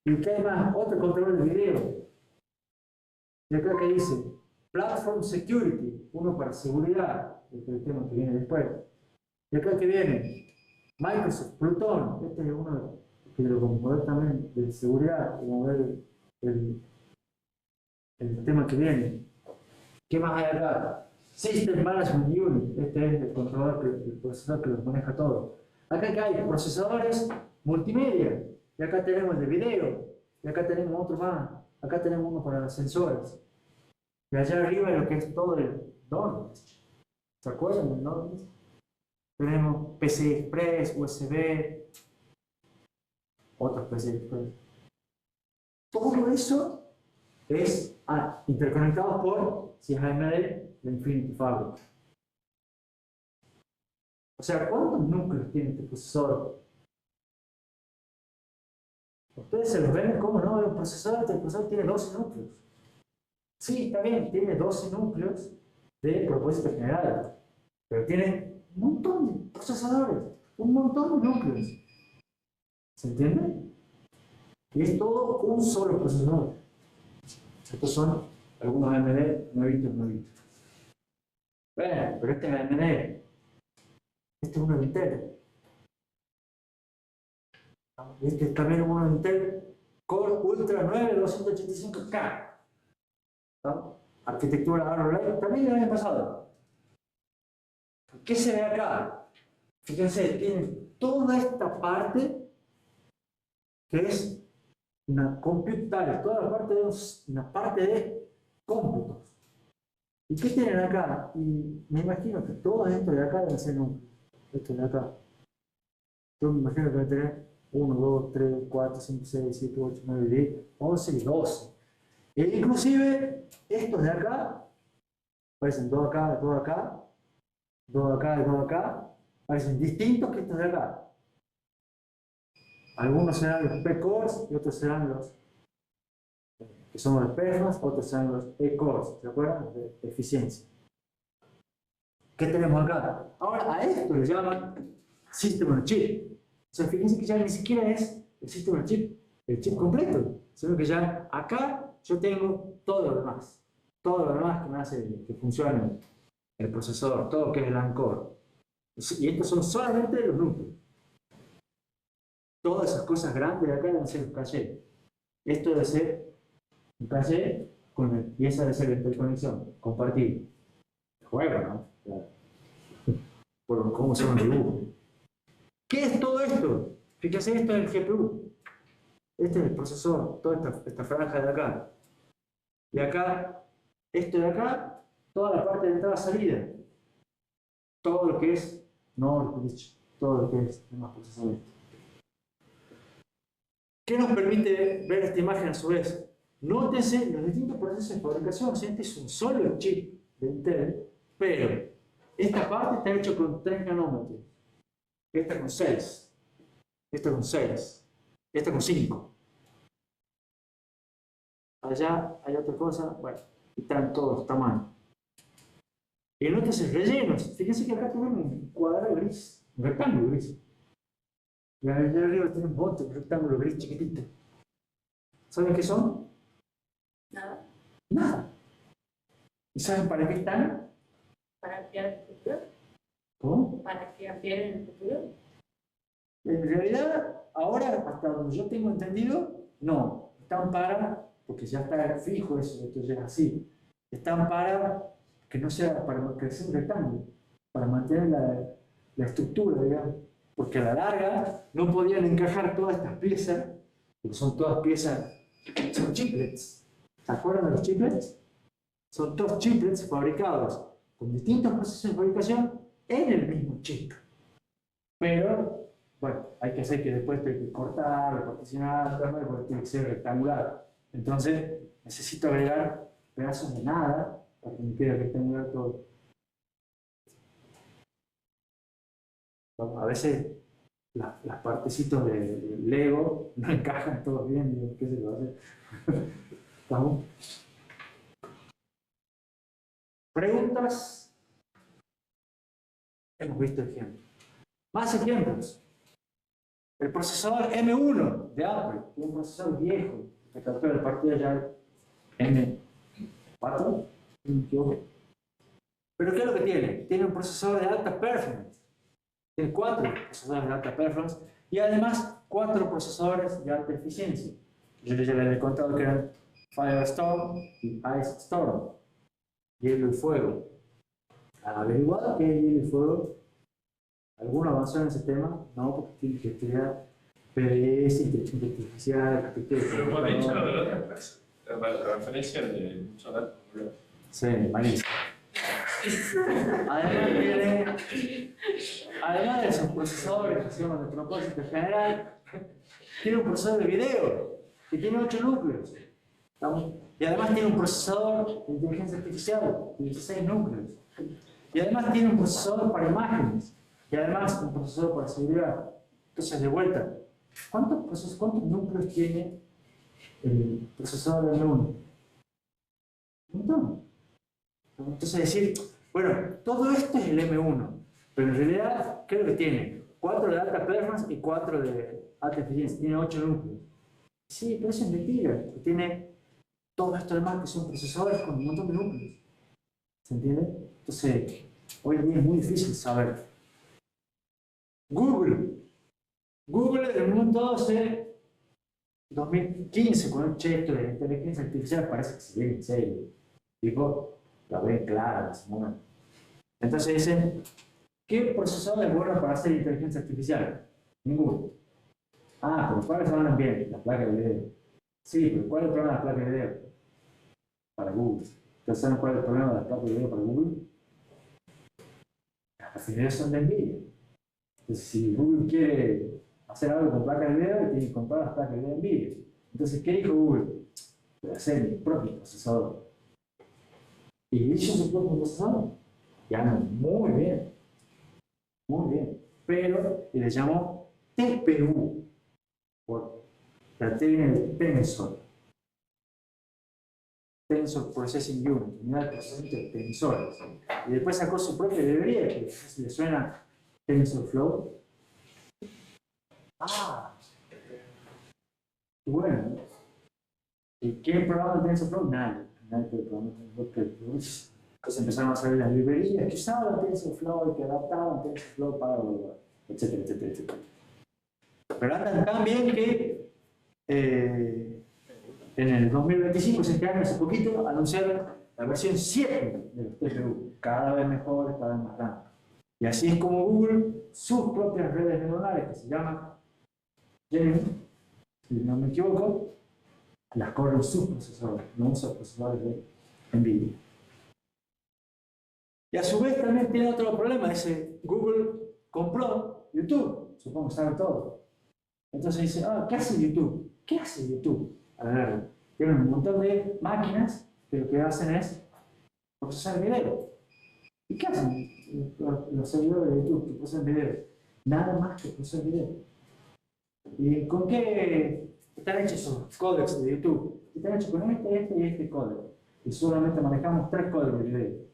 ¿Y qué hay más? Otro controlador de video. Y acá que dice Platform Security, uno para seguridad, el tema que viene después. Y acá que viene Microsoft Pluton, este es uno que lo vamos también de seguridad, como ver el tema que viene. ¿Qué más hay acá? System Management Unit, este es el controlador, el procesador que los maneja todo. Acá que hay procesadores multimedia, y acá tenemos el de video, y acá tenemos otro más, acá tenemos uno para los sensores. Y allá arriba es lo que es todo el Node. ¿Se acuerdan del Node? Tenemos PCI Express, USB, otros PCI Express. Todo eso es interconectado por, si es AMD, la Infinity Fabric. O sea, ¿cuántos núcleos tiene este procesador? Ustedes se los ven como no, el procesador tiene 12 núcleos. Sí, está bien, tiene 12 núcleos de propósito general, pero tiene un montón de procesadores, un montón de núcleos. ¿Se entiende? Y es todo un solo procesador. Estos son algunos AMD nuevitos. Bueno, pero este es AMD. Este es uno de Intel. Este es también uno de Intel Core Ultra 9 285K. ¿No? Arquitectura Arrow Lake, también del año pasado. ¿Qué se ve acá? Fíjense, tiene toda esta parte que es una computable, toda la parte de una parte de cómputos. ¿Y qué tienen acá? Y me imagino que todo esto de acá debe ser números. Esto de acá. Yo me imagino que debe tener 1, 2, 3, 4, 5, 6, 7, 8, 9, 10, 11 y 12. E inclusive estos de acá, parecen dos acá, dos acá, dos acá, dos acá, parecen distintos que estos de acá. Algunos serán los P-cores y otros serán los que son los performance, otros serán los E-cores, ¿se acuerdan? De eficiencia. ¿Qué tenemos acá? Ahora a esto le llaman System on a Chip. O sea, fíjense que ya ni siquiera es el System on a Chip, el chip completo, sino que ya acá yo tengo todo lo demás que me hace que funcione el procesador, todo lo que es el ARM-core. Y estos son solamente los núcleos. Todas esas cosas grandes de acá deben ser los cachés. Esto debe ser un caché y esa debe ser la interconexión, compartir. Juego, ¿no? Claro. Por cómo se llama el dibujo. ¿Qué es todo esto? Fíjense, esto es el GPU. Este es el procesador, toda esta franja de acá. Y acá, esto de acá, toda la parte de entrada-salida. Todo lo que es NOR, todo lo que es demás procesadores. ¿Qué nos permite ver esta imagen a su vez? Nótense los distintos procesos de fabricación. Este es un solo chip de Intel, pero esta parte está hecha con 3 nanómetros. Esta con 6. Esta con 6. Esta con 5. Allá hay otra cosa. Bueno, están todos los tamaños. Y nótense rellenos. Fíjense que acá tenemos un cuadrado gris, un rectángulo gris. Y allá arriba tenemos otro rectángulo gris chiquitito. ¿Saben qué son? Nada. Nada. ¿Y saben para qué están? Para ampliar el futuro. ¿Cómo? Para que amplíen el futuro. En realidad, ahora, hasta donde yo tengo entendido, no. Están para, porque ya está fijo eso, esto ya es así. Están para que no sea para crecer un rectángulo, para mantener la estructura, digamos. Porque a la larga no podían encajar todas estas piezas, porque son todas piezas, son chiplets. ¿Se acuerdan de los chiplets? Son todos chiplets fabricados con distintos procesos de fabricación en el mismo chip. Pero, bueno, hay que hacer que después tenga que cortar, particionar, porque tiene que ser rectangular. Entonces, necesito agregar pedazos de nada para que me quede rectangular todo. Bueno, a veces las partecitos de Lego no encajan todos bien, digo, ¿qué se lo hace? ¿Estamos? ¿Preguntas? Hemos visto ejemplos. Más ejemplos. El procesador M1 de Apple, un procesador viejo, que captura la partida ya M4, si no me equivoco. Pero ¿qué es lo que tiene? Tiene un procesador de alta performance. Tiene 4 procesadores de alta performance y además 4 procesadores de alta eficiencia. Yo ya les he contado que eran Firestorm y Ice Storm, hielo y fuego. ¿Han averiguado qué es hielo y fuego? ¿Alguno avanzó en ese tema? No, porque tiene que estudiar PDS, inteligencia artificial, arquitectura. Pero por ahí ya lo de la otra empresa. La referencia de Solar. Sí, malísimo. Además de esos procesadores que se llaman de propósito general, tiene un procesador de video que tiene 8 núcleos. Y además tiene un procesador de inteligencia artificial de 16 núcleos. Y además tiene un procesador para imágenes. Y además un procesador para seguridad. Entonces, de vuelta, ¿cuántos núcleos tiene el procesador de M1? Un montón. Entonces decir, bueno, todo esto es el M1, pero en realidad, ¿qué es lo que tiene? 4 de alta performance y 4 de alta eficiencia. Tiene 8 núcleos. Sí, pero eso es mentira. Tiene todo esto demás que son procesadores con un montón de núcleos. ¿Se entiende? Entonces, Hoy en día es muy difícil saber. Google. Google en el momento de 2015, cuando esto de inteligencia artificial parece que se viene en serio. Tipo, la ven clara en ese momento. Entonces dicen, ¿qué procesador es bueno para hacer inteligencia artificial? Ninguno. Ah, pero ¿cuáles van bien? Las placas de video. Sí, pero ¿cuál es el problema de las placas de video? Para Google. ¿Ustedes saben cuál es el problema de las placas de video para Google? Las videos son de NVIDIA. Entonces, si Google quiere hacer algo con placas de video, tiene que comprar las placas de video de NVIDIA. Entonces, ¿qué dijo Google? Voy a hacer mi propio procesador. Y hizo su propio procesador. Y anda muy bien. Muy bien. Pero le llamó TPU. Por la T viene de Tensor. Tensor Processing Unit, unidad de procesamiento de tensores. Y después sacó su propia librería, que si le suena TensorFlow. Ah, bueno. ¿Y quién programa TensorFlow? Nadie. Nadie puede programar TensorFlow. Entonces empezaron a salir las librerías que usaban TensorFlow y que adaptaban TensorFlow para, etcétera, etcétera, etcétera. Pero andan tan bien que en el 2025, este año, hace poquito, anunciaron la versión 7 de los TPU, cada vez mejores, cada vez más grandes. Y así es como Google, sus propias redes neuronales, que se llaman Gemini, si no me equivoco, las corren sus procesadores, no usan procesadores de NVIDIA. Y a su vez también tiene otro problema, dice, Google compró YouTube, supongo que saben todo. Entonces dice, ¿qué hace YouTube? ¿Qué hace YouTube? A ver, tienen un montón de máquinas que lo que hacen es procesar video. ¿Y qué hacen los servidores de YouTube que procesan video? Nada más que procesar video. ¿Y con qué están hechos esos códecs de YouTube? Están hechos con este y este códec. Y solamente manejamos 3 códecs de video.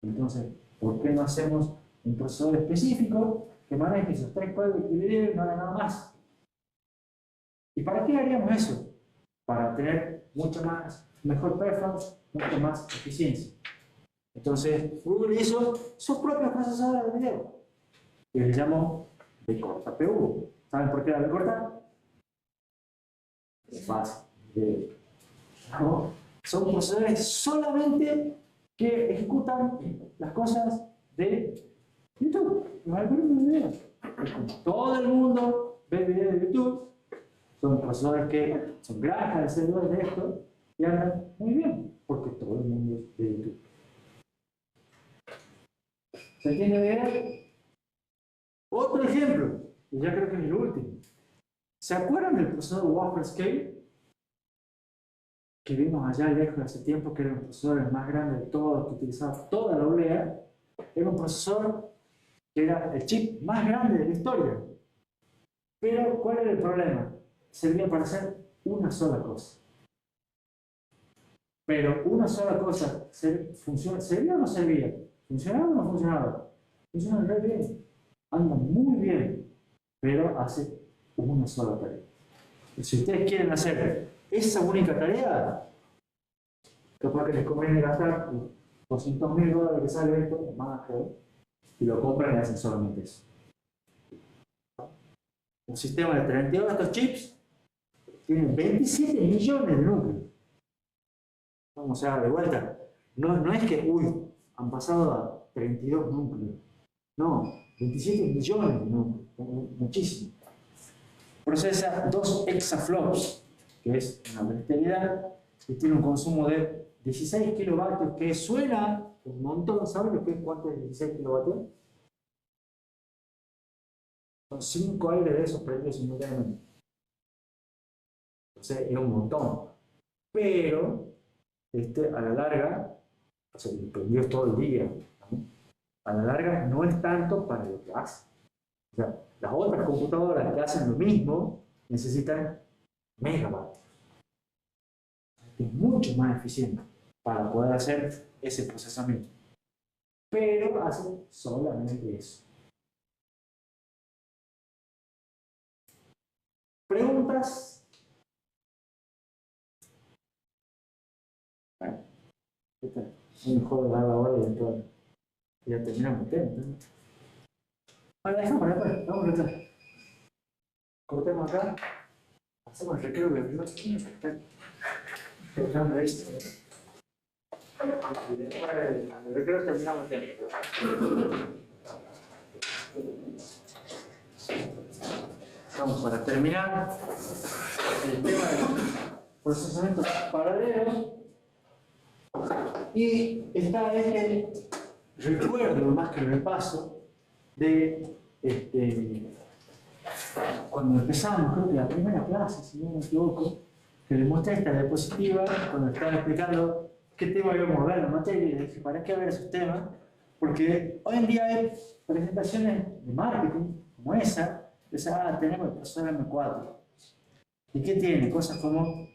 Entonces, ¿por qué no hacemos un procesador específico que maneje esos 3 códecs de video y no haga nada más? ¿Y para qué haríamos eso? Para tener mejor performance, mucho más eficiencia. Entonces, Google hizo sus propios procesadores de video, que le llamó de corta PU. ¿Saben por qué era de corta? Es fácil. ¿No? Son procesadores solamente que ejecutan las cosas de YouTube, los algoritmos de video. Todo el mundo ve videos de YouTube. Son procesadores que son granjas de servidores de esto y andan muy bien, porque todo el mundo es de YouTube. ¿Se entiende bien? Otro ejemplo, y ya creo que es el último. ¿Se acuerdan del procesador Wafer Scale? Que vimos allá lejos hace tiempo, que era un procesador más grande de todos, que utilizaba toda la OLEA. Era un procesador que era el chip más grande de la historia. Pero, ¿cuál era el problema? Servía para hacer una sola cosa. Pero una sola cosa, ¿servía o no servía? ¿Funcionaba o no funcionaba? Funciona re bien, anda muy bien, pero hace una sola tarea. Y si ustedes quieren hacer esa única tarea, capaz que les conviene gastar $200.000 que sale esto, más creo, y lo compran y hacen solamente eso. Un sistema de 32 de estos chips tiene 27 millones de núcleos. Vamos a dar de vuelta. No es que, han pasado a 32 núcleos. No, 27 millones de núcleos. Muchísimo. Procesa 2 exaflops, que es una bestialidad, y tiene un consumo de 16 kilovatios, que suena un montón. ¿Saben lo que es cuánto es 16 kilovatios? Son 5 aires de esos prendidos simultáneamente. Entonces es un montón. Pero a la larga, o sea, prendidos todo el día, ¿no? A la larga no es tanto para lo que hace. O sea, las otras computadoras que hacen lo mismo necesitan megavatios. Es mucho más eficiente para poder hacer ese procesamiento. Pero hace solamente eso. ¿Preguntas? Bueno, es mejor dar la hora y entonces. Ya terminamos el tema, ¿no? Bueno, dejémoslo después, vamos a acá. Cortemos acá. Hacemos el recreo de primero. ¿Quién está cortando esto? El recreo terminamos el tema. Vamos para terminar el tema del procesamiento paralelo. Y está este recuerdo, más que repaso, de cuando empezamos, creo que la primera clase, si no me equivoco, que le mostré esta diapositiva cuando estaba explicando qué tema íbamos a ver en la materia, y le dije, ¿para qué ver esos temas? Porque hoy en día hay presentaciones de marketing, como esa, tenemos el profesor M4. ¿Y qué tiene? Cosas como,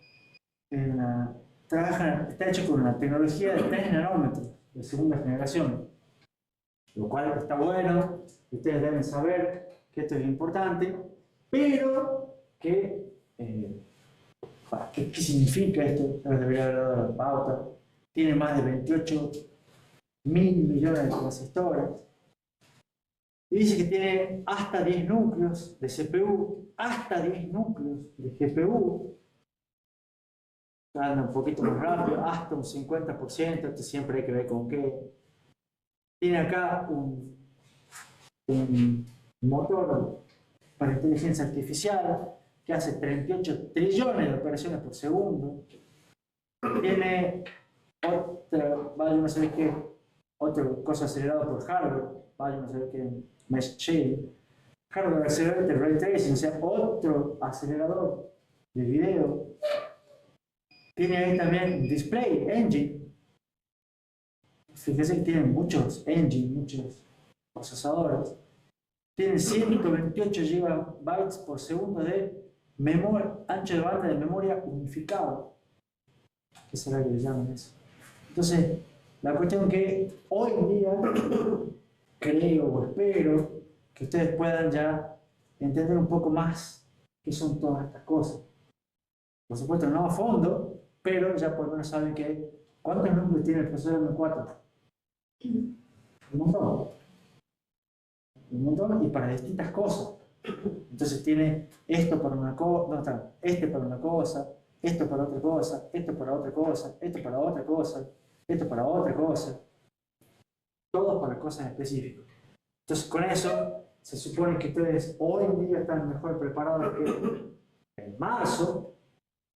está hecho con una tecnología de 3 nanómetros, de segunda generación, lo cual está bueno, ustedes deben saber que esto es importante, pero ¿qué significa esto? Ya les debería haber dado la pauta. Tiene más de 28.000 millones de transistores. Y dice que tiene hasta 10 núcleos de CPU, hasta 10 núcleos de GPU. Anda un poquito más rápido, hasta un 50%, esto siempre hay que ver con qué. Tiene acá un motor para inteligencia artificial que hace 38 trillones de operaciones por segundo. Tiene vaya uno a saber qué, otra cosa acelerada por hardware, vaya uno a saber qué, mesh shading. Hardware Accelerated Ray Tracing, o sea, otro acelerador de video. Tiene ahí también Display Engine. Fíjense que tiene muchos engines, muchos procesadores. Tiene 128 GB por segundo de ancho de banda de memoria unificado. ¿Qué será que le llaman eso? Entonces, la cuestión es que hoy en día, creo o espero que ustedes puedan ya entender un poco más qué son todas estas cosas. Por supuesto, no a fondo, pero ya por lo menos saben que ¿cuántos núcleos tiene el procesador M4? Un montón. Un montón y para distintas cosas. Entonces tiene esto para una cosa, este para una cosa, esto para otra cosa, esto para otra cosa, esto para otra cosa, esto para otra cosa. Todo para cosas específicas. Entonces con eso se supone que ustedes hoy en día están mejor preparados que en marzo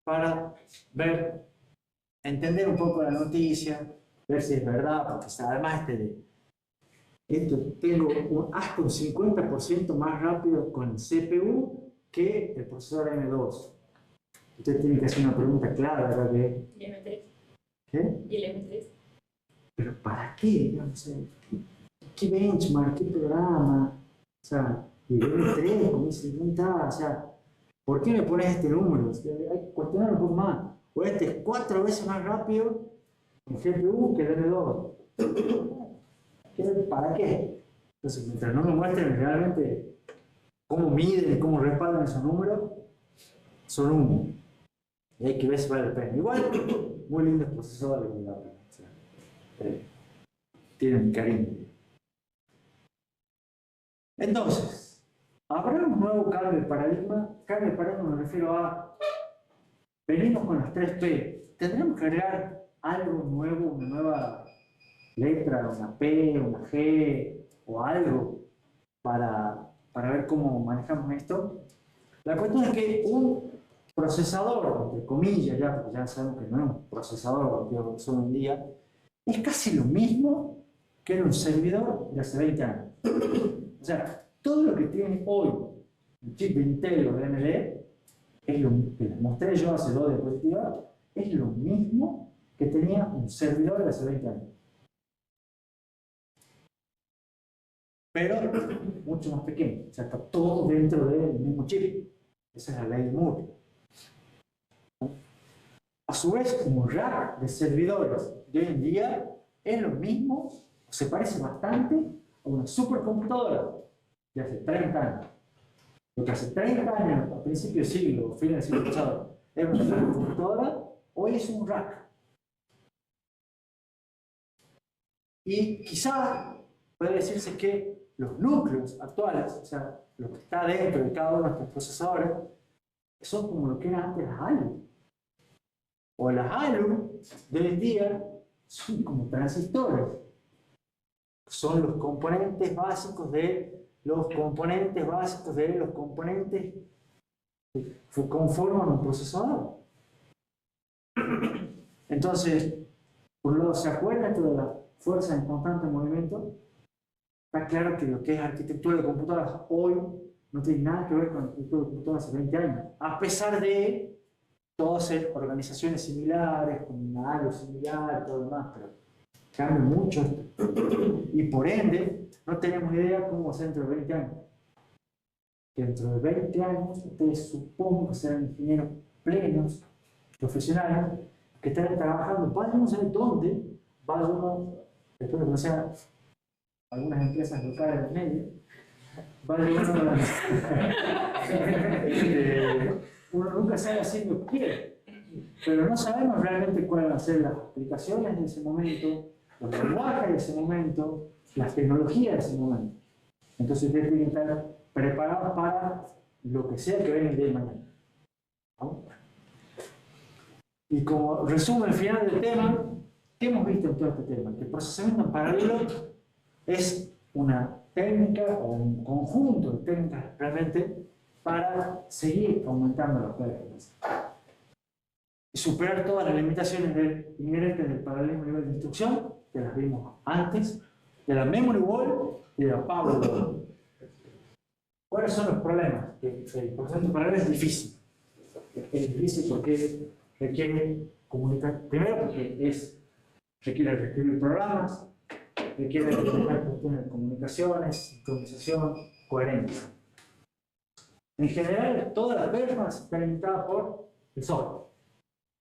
para entender un poco la noticia, ver si es verdad, porque además tengo hasta un 50% más rápido con el CPU que el procesador M2. Ustedes tienen que hacer una pregunta clara, ¿verdad? ¿Y el M3? ¿Qué? ¿Y el M3? ¿Pero para qué? No sé. ¿Qué benchmark? ¿Qué programa? O sea, y el M3, como dice, no está, o sea, ¿por qué me pones este número? O sea, hay que cuestionar un poco más. O este es 4 veces más rápido en GPU que el M2. ¿Para qué? Entonces, mientras no me muestren realmente cómo miden y cómo respaldan esos números, son humo. Y hay que ver si vale la pena. Igual, muy lindos procesadores, o sea, tienen cariño. Entonces, ¿habrá un nuevo cambio de paradigma? Cambio de paradigma me refiero a, venimos con las 3P, ¿tendremos que agregar algo nuevo, una nueva letra, una P, una G o algo para ver cómo manejamos esto? La cuestión es que un procesador, entre comillas, ya, porque ya sabemos que no es un procesador lo que son hoy en día, es casi lo mismo que era un servidor de hace 20 años. O sea, todo lo que tiene hoy el chip de Intel o de AMD, es lo que les mostré yo hace 2 diapositivas, es lo mismo que tenía un servidor de hace 20 años. Pero mucho más pequeño, o sea, está todo dentro del mismo chip. Esa es la ley de Moore. A su vez, un rack de servidores de hoy en día es lo mismo, o se parece bastante a una supercomputadora de hace 30 años. Lo que hace 30 años, a principios del siglo, fin del siglo pasado, era una supercomputadora, hoy es un rack. Y quizá puede decirse que los núcleos actuales, o sea, lo que está dentro de cada uno de estos procesadores, son como lo que eran antes las ALU. O las ALU de hoy en día son como transistores. Son los componentes básicos de los componentes básicos de los componentes que conforman un procesador. Entonces, por un lado, ¿se acuerdan de la fuerza en constante movimiento? Está claro que lo que es arquitectura de computadoras hoy no tiene nada que ver con la arquitectura de computadoras hace 20 años, a pesar de todas ser organizaciones similares, con algo similar, todo lo demás, pero cambia mucho esto. Y por ende, no tenemos idea cómo va a ser dentro de 20 años. Que dentro de 20 años, ustedes supongo que serán ingenieros plenos, profesionales, que estarán trabajando, vaya uno a saber dónde, vaya uno, espero que no sean algunas empresas locales del medio, vaya uno nunca sabe haciendo qué, pero no sabemos realmente cuáles van a ser las aplicaciones de ese momento, los lenguajes de ese momento, las tecnologías de ese momento. Entonces ustedes tienen que estar preparados para lo que sea que venga el día de mañana, ¿no? Y como resumen final del tema, ¿qué hemos visto en todo este tema? Que el procesamiento en paralelo es una técnica o un conjunto de técnicas realmente para seguir aumentando las performance y superar todas las limitaciones inherentes del paralelismo a nivel de instrucción, que las vimos antes, de la memory wall y de la power wall. ¿Cuáles son los problemas? Que el procesamiento paralelo es difícil. Es difícil porque requiere comunicar, primero porque requiere escribir programas, requiere manejar cuestiones de comunicaciones, sincronización, coherencia. En general, todas las performances están limitadas por el software,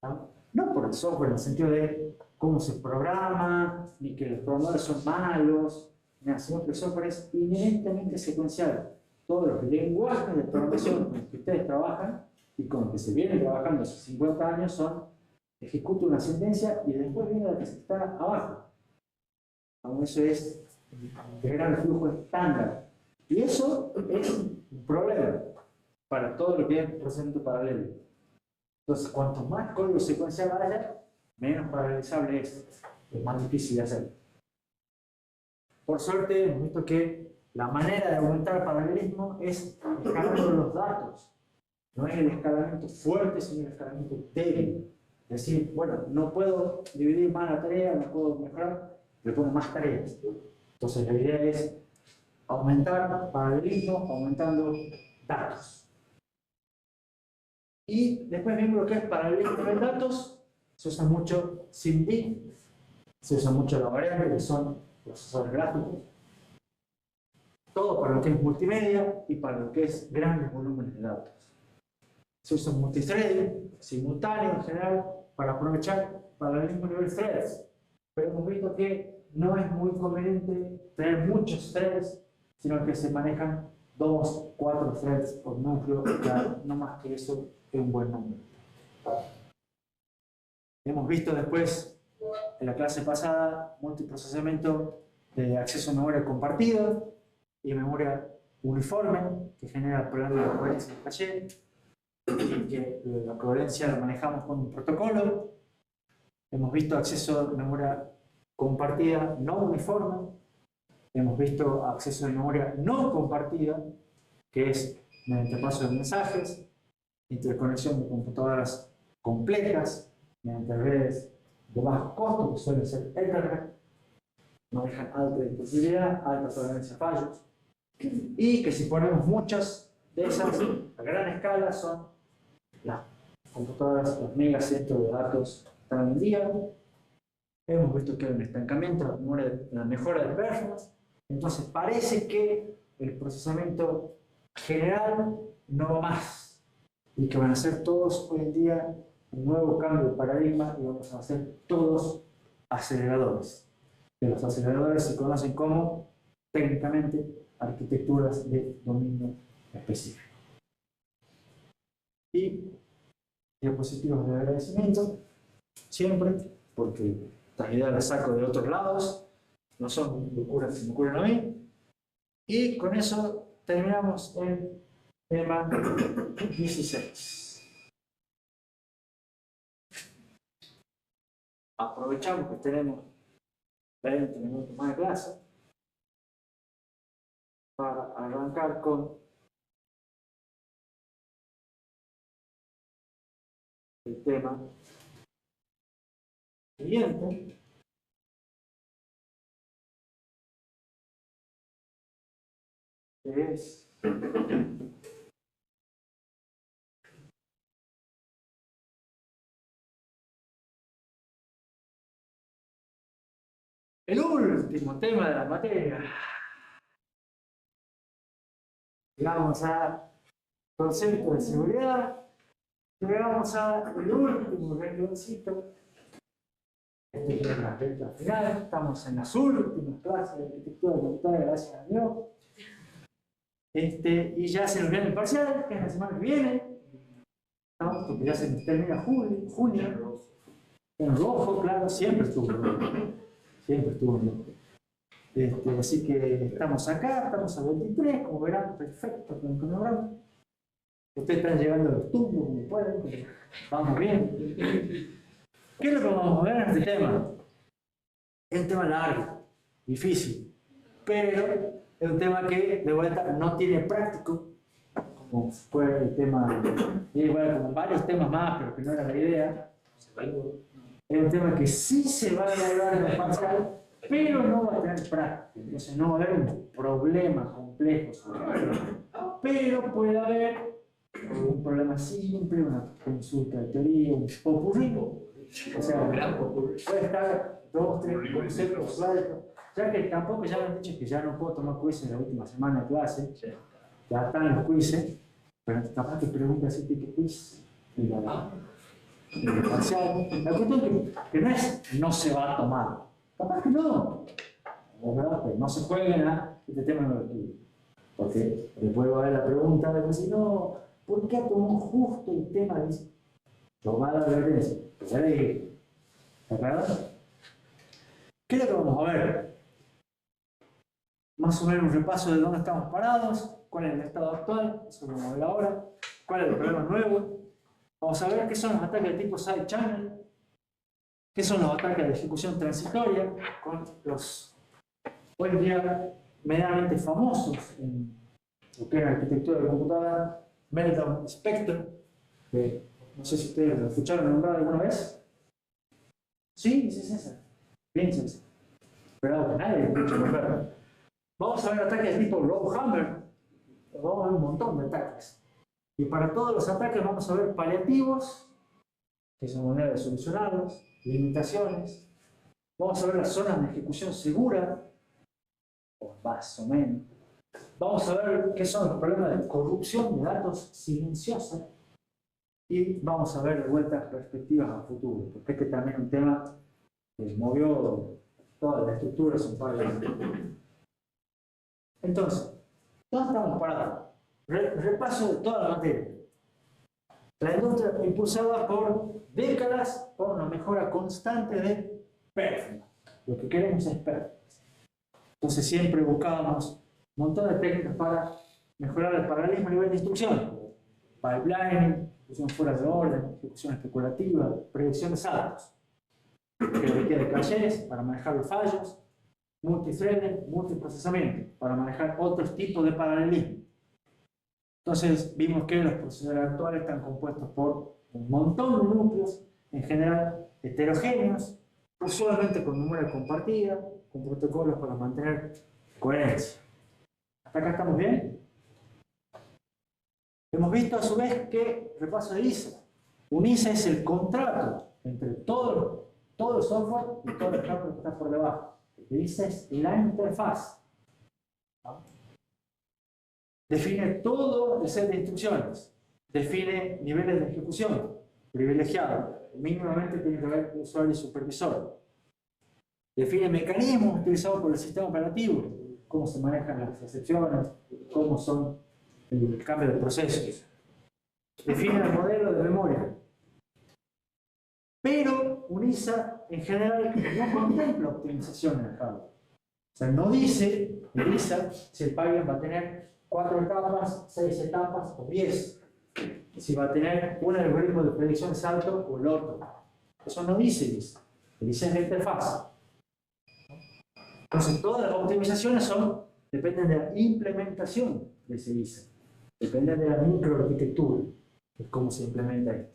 ¿no? No por el software en el sentido de cómo se programa, ni que los programadores son malos, sino que el software es inherentemente secuencial. Todos los lenguajes de programación con los que ustedes trabajan y con los que se vienen trabajando hace 50 años son: ejecuta una sentencia y después viene la que está abajo. Eso es el gran flujo estándar. Y eso es un problema para todo lo que es procesamiento paralelo. Entonces, cuanto más código secuencial haya, menos paralelizable es más difícil de hacer. Por suerte, hemos visto que la manera de aumentar el paralelismo es escalando los datos. No es el escalamiento fuerte, sino el escalamiento débil. Es decir, bueno, no puedo dividir más la tarea, no puedo mejorar, le pongo más tareas. Entonces la idea es aumentar paralelismo, aumentando datos. Y después vemos lo que es paralelismo de datos. Se usa mucho SIMD, se usa mucho la variable, que son procesadores gráficos. Todo para lo que es multimedia y para lo que es grandes volúmenes de datos. Se usa multithreading, simultáneo en general, para aprovechar paralelismo a nivel threads. Pero hemos visto que no es muy conveniente tener muchos threads, sino que se manejan 2, 4 threads por núcleo, ya no más que eso es un buen número. Hemos visto después, en la clase pasada, multiprocesamiento de acceso a memoria compartida y memoria uniforme, que genera problemas de coherencia en el caché, y que la coherencia la manejamos con un protocolo. Hemos visto acceso a memoria compartida no uniforme. Hemos visto acceso a memoria no compartida, que es mediante paso de mensajes, interconexión de computadoras complejas, mediante redes de bajo costo, que suelen ser Ethernet, manejan alta disponibilidad, alta tolerancia a fallos, y que si ponemos muchas de esas a gran escala son las computadoras, los megacentros de datos que están hoy en día. Hemos visto que hay un estancamiento en la mejora de performance. Entonces parece que el procesamiento general no va más y que van a ser todos hoy en día un nuevo cambio de paradigma y vamos a hacer todos aceleradores. Que los aceleradores se conocen como, técnicamente, arquitecturas de dominio específico. Y diapositivas de agradecimiento, siempre, porque estas ideas las saco de otros lados no son locuras que me ocurren a mí. Y con eso terminamos el tema 16. Aprovechamos que tenemos 20 minutos más de clase para arrancar con el tema siguiente. Que es el último tema de la materia. Llegamos a concepto de seguridad. Llegamos al último rengloncito. Esta es la recta final. Estamos en las últimas clases de arquitectura de computadora, gracias a Dios. Y ya se nos viene el parcial, que es la semana que viene. ¿No? Porque ya se nos termina junio. En rojo, claro, siempre estuvo en rojo. Siempre estuvo en rojo. Así que estamos acá, estamos a 23, como verán, perfecto con el cronograma. Ustedes están llegando a los tumbos como pueden, pero vamos bien. ¿Qué es lo que vamos a ver en este tema? Es un tema largo, difícil, pero es un tema que de vuelta no tiene práctico, como fue el tema, y igual como varios temas más, pero que no era la idea. Es un tema que sí se va a evaluar en el parcial, pero no va a tener práctica, entonces no va a haber un problema complejo sobre eso. Pero puede haber un problema simple, una consulta de teoría, un popurrí. O sea, puede estar 2, 3 conceptos sueltos. Ya que tampoco ya me han dicho que ya no puedo tomar quizzes en la última semana de clase. Ya están los quizzes, pero capaz que preguntas ese tipo de quiz. Y el parcial. La cuestión que no es no se va a tomar. Capaz que no. Es verdad, pero no se jueguen a este tema no lo estudio. Porque después va a haber la pregunta de si no, ¿por qué tomó justo el tema de tomar la referencia? Ya le dije. ¿Está claro? ¿Qué es lo que vamos a ver? Más o menos un repaso de dónde estamos parados, cuál es el estado actual, eso lo vamos a ver ahora, cuál es el problema nuevo. Vamos a ver qué son los ataques de tipo side channel, qué son los ataques de ejecución transitoria, con los hoy en día medianamente famosos en lo que es la arquitectura de computadora, Meltdown Spectrum, que no sé si ustedes lo escucharon nombrar alguna vez. Sí, sí, César. Bien, César. Pero nadie lo escucha nombrar. Vamos a ver ataques de tipo Rowhammer. Vamos a ver un montón de ataques. Y para todos los ataques vamos a ver paliativos, que son maneras de solucionarlos, limitaciones. Vamos a ver las zonas de ejecución segura, o más o menos. Vamos a ver qué son los problemas de corrupción de datos silenciosa. Y vamos a ver de vuelta perspectivas a futuro, porque este también es un tema que movió toda la estructura hace un par de años. Entonces, ¿dónde estamos parados? Repaso de toda la materia. La industria impulsada por décadas por una mejora constante de performance. Lo que queremos es performance. Entonces siempre buscábamos un montón de técnicas para mejorar el paralelismo a nivel de instrucción. Pipelining, ejecución fuera de orden, ejecución especulativa, predicción de saltos. Jerarquía de caches para manejar los fallos, multithreading, multiprocesamiento para manejar otros tipos de paralelismo. Entonces vimos que los procesadores actuales están compuestos por un montón de núcleos, en general heterogéneos, usualmente con memoria compartida, con protocolos para mantener coherencia. ¿Hasta acá estamos bien? Hemos visto a su vez que, repaso de ISA, un ISA es el contrato entre todo el software y todo el hardware que está por debajo. El ISA es la interfaz. Define todo el set de instrucciones. Define niveles de ejecución privilegiados. Mínimamente tiene que haber usuario y supervisor. Define mecanismos utilizados por el sistema operativo. Cómo se manejan las excepciones, cómo son el cambio de procesos. Define el modelo de memoria. Pero un ISA en general no contempla optimización en el hardware. sea, no dice, ELISA, si el pipeline va a tener 4 etapas, 6 etapas o 10. Si va a tener un algoritmo de predicción salto o el otro. Eso no dice ELISA. ELISA es la interfaz. Entonces, todas las optimizaciones dependen de la implementación de ese ELISA. Dependen de la microarquitectura, de cómo se implementa esto.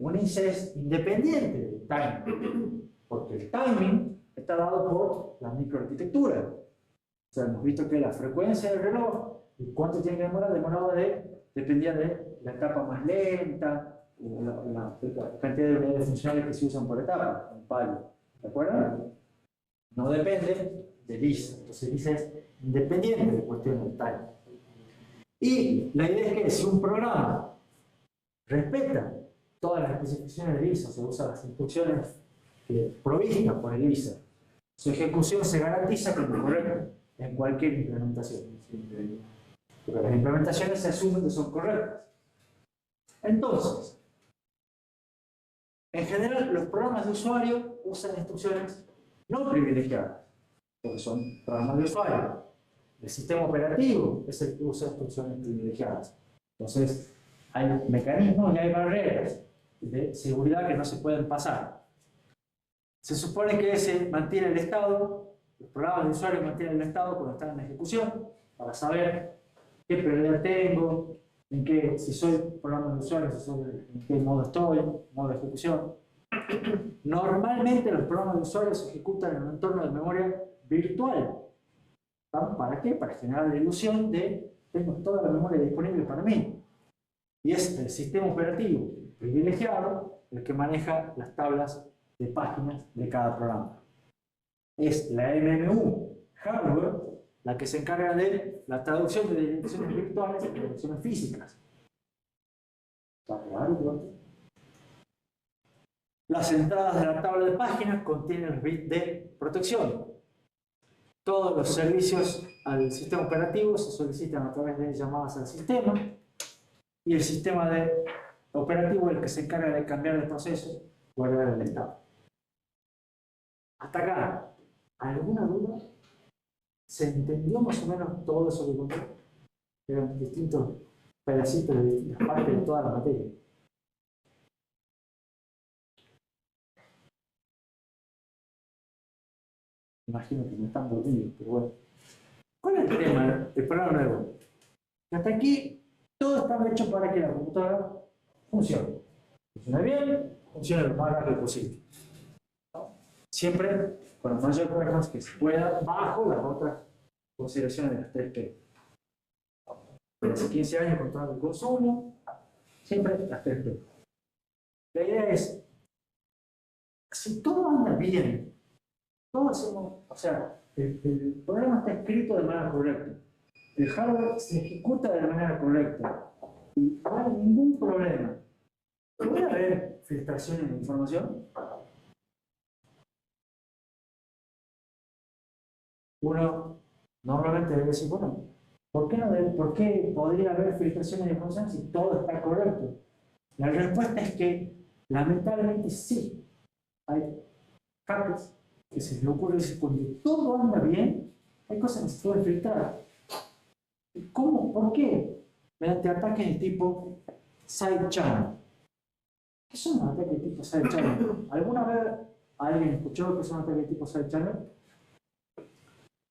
Un ELISA es independiente del timing, porque el timing está dado por la microarquitectura. O sea, hemos visto que la frecuencia del reloj y cuánto tiene que demorar, dependía de la etapa más lenta, o la cantidad de unidades funcionales que se usan por etapa, un palo. ¿De acuerdo? No depende de ELISA. Entonces ELISA es independiente de cuestión del timing. Y la idea es que si un programa respeta todas las especificaciones de ELISA, se usan las instrucciones provistas por ELISA, su ejecución se garantiza como correcta en cualquier implementación. Porque las implementaciones se asumen que son correctas. Entonces, en general, los programas de usuario usan instrucciones no privilegiadas, porque son programas de usuario. El sistema operativo es el que usa instrucciones privilegiadas. Entonces, hay mecanismos y hay barreras de seguridad que no se pueden pasar. Se supone que se mantiene el estado, los programas de usuario mantienen el estado cuando están en ejecución, para saber qué prioridad tengo, si soy programa de usuario, en qué modo estoy, modo de ejecución. Normalmente los programas de usuario se ejecutan en un entorno de memoria virtual. ¿Para qué? Para generar la ilusión de tengo toda la memoria disponible para mí. Y es el sistema operativo privilegiado el que maneja las tablas de páginas de cada programa. Es la MMU hardware la que se encarga de la traducción de direcciones virtuales en direcciones físicas. ¿Está claro? Las entradas de la tabla de páginas contienen el bit de protección. Todos los servicios al sistema operativo se solicitan a través de llamadas al sistema y el sistema operativo es el que se encarga de cambiar el proceso, guardar el estado. Hasta acá, ¿alguna duda? ¿Se entendió más o menos todo eso que conté? Eran distintos pedacitos de distintas partes de toda la materia. Imagino que me están dormidos, pero bueno. ¿Cuál es el tema del programa nuevo? Hasta aquí, todo está hecho para que la computadora funcione. Funcione bien, funcione lo más rápido posible. Siempre con los mayores problemas que se pueda, bajo las otras consideraciones de las 3P. Desde hace 15 años controlando el consumo, siempre las 3P. La idea es, si todo anda bien, todo hacemos, o sea, el programa está escrito de manera correcta, el hardware se ejecuta de la manera correcta y no hay ningún problema. ¿Puede haber filtraciones de información? Uno normalmente debe decir, bueno, ¿por qué podría haber filtraciones de información si todo está correcto? La respuesta es que, lamentablemente, sí. Hay hackers que se les ocurre decir, cuando todo anda bien, hay cosas que se pueden filtrar. ¿Cómo? ¿Por qué? Mediante ataques de tipo side channel. ¿Qué son los ataques de tipo side channel? ¿Alguna vez alguien escuchó que son ataques de tipo side channel?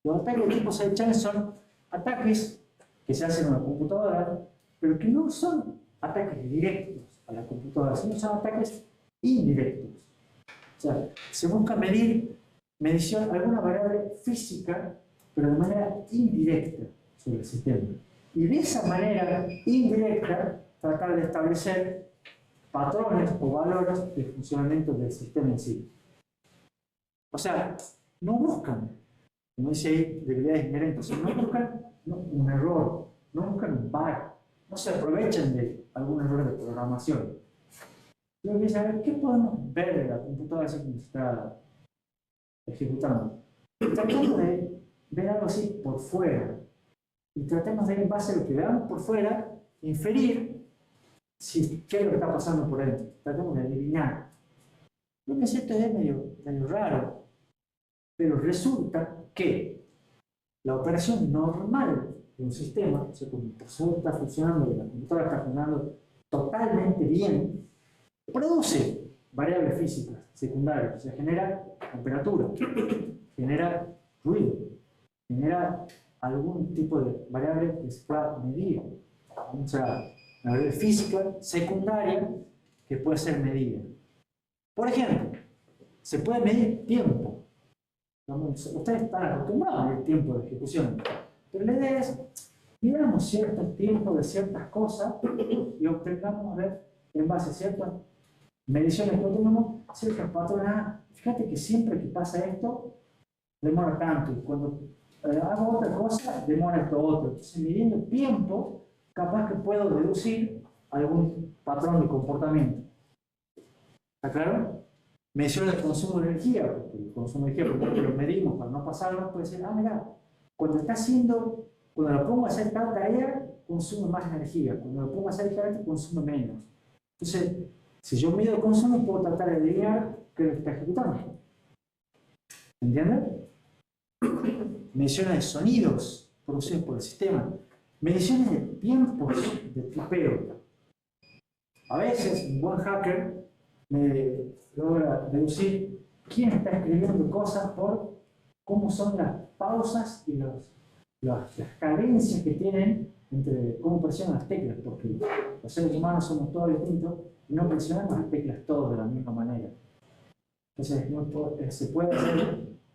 Los ataques de tipo side channel son ataques que se hacen en la computadora, pero que no son ataques directos a la computadora, sino son ataques indirectos. O sea, se busca alguna variable física, pero de manera indirecta sobre el sistema. Y de esa manera indirecta, tratar de establecer patrones o valores de funcionamiento del sistema en sí. O sea, no buscan, como dice ahí, debilidades inherentes, no buscan un error, no buscan un bug, no se aprovechan de algún error de programación. Lo que es saber qué podemos ver de la computadora así como se está ejecutando. Tratamos de ver algo así por fuera y tratemos de, en base a lo que veamos por fuera, inferir qué es lo que está pasando por dentro. Tratemos de adivinar. Lo que es esto es medio raro, pero resulta que la operación normal de un sistema, o sea, como el procesador está funcionando y la computadora está funcionando totalmente bien, produce variables físicas secundarias, o sea, genera temperatura, genera ruido, genera algún tipo de variable que se pueda medir, o sea, una variable física secundaria que puede ser medida. Por ejemplo, se puede medir tiempo. Ustedes están acostumbrados a medir tiempo de ejecución, pero la idea es, miramos ciertos tiempos de ciertas cosas y obtengamos, a ver, en base a ciertas mediciones que obtenemos, ciertos patrones. Fíjate que siempre que pasa esto, demora tanto, y cuando hago otra cosa, demora esto otro. Entonces, midiendo el tiempo, capaz que puedo deducir algún patrón de comportamiento. ¿Está claro? Menciona el consumo de energía, porque el consumo de energía, porque lo medimos para no pasarlo, puede ser, mira, cuando lo pongo a hacer tal tarea, consume más energía, cuando lo pongo a hacer tal tarea, consume menos. Entonces, si yo mido el consumo, puedo tratar de adivinar qué es lo que está ejecutando. ¿Entienden? Mediciones de sonidos producidos por el sistema, mediciones de tiempos de tripeo. A veces, un buen hacker logra deducir quién está escribiendo cosas por cómo son las pausas y las cadencias que tienen entre cómo presionan las teclas, porque los seres humanos somos todos distintos y no presionamos las teclas todos de la misma manera. Entonces, se puede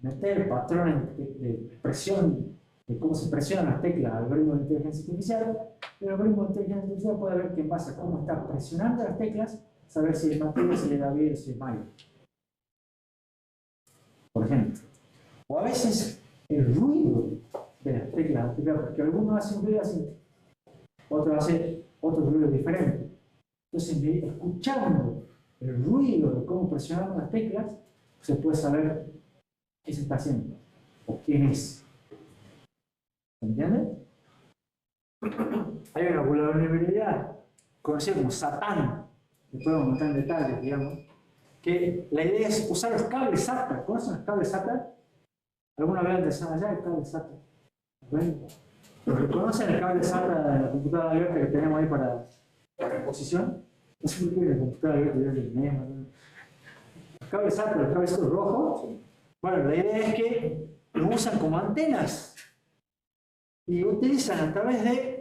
meter patrones de presión, de cómo se presionan las teclas al algoritmo de inteligencia artificial, pero el algoritmo de inteligencia artificial puede ver que en base a cómo está presionando las teclas, saber si es materia, si le da bien o si es malo. Por ejemplo. O a veces el ruido de las teclas, porque algunos hacen ruido así, otros hacen otro ruido diferente. Entonces, escuchando el ruido de cómo presionamos las teclas, se puede saber qué se está haciendo o quién es. ¿Se entiende? Hay una vulnerabilidad conocida como Satán, que podemos montar en detalles, digamos, que la idea es usar los cables SATA. ¿Conocen los cables SATA? ¿Alguna vez antes allá el cable SATA? ¿Conocen el cable SATA de la computadora abierta que tenemos ahí para exposición? No sé por qué la computadora abierta yo le tenemos. Los cables SATA, los cables rojos. Bueno, la idea es que lo usan como antenas y utilizan a través de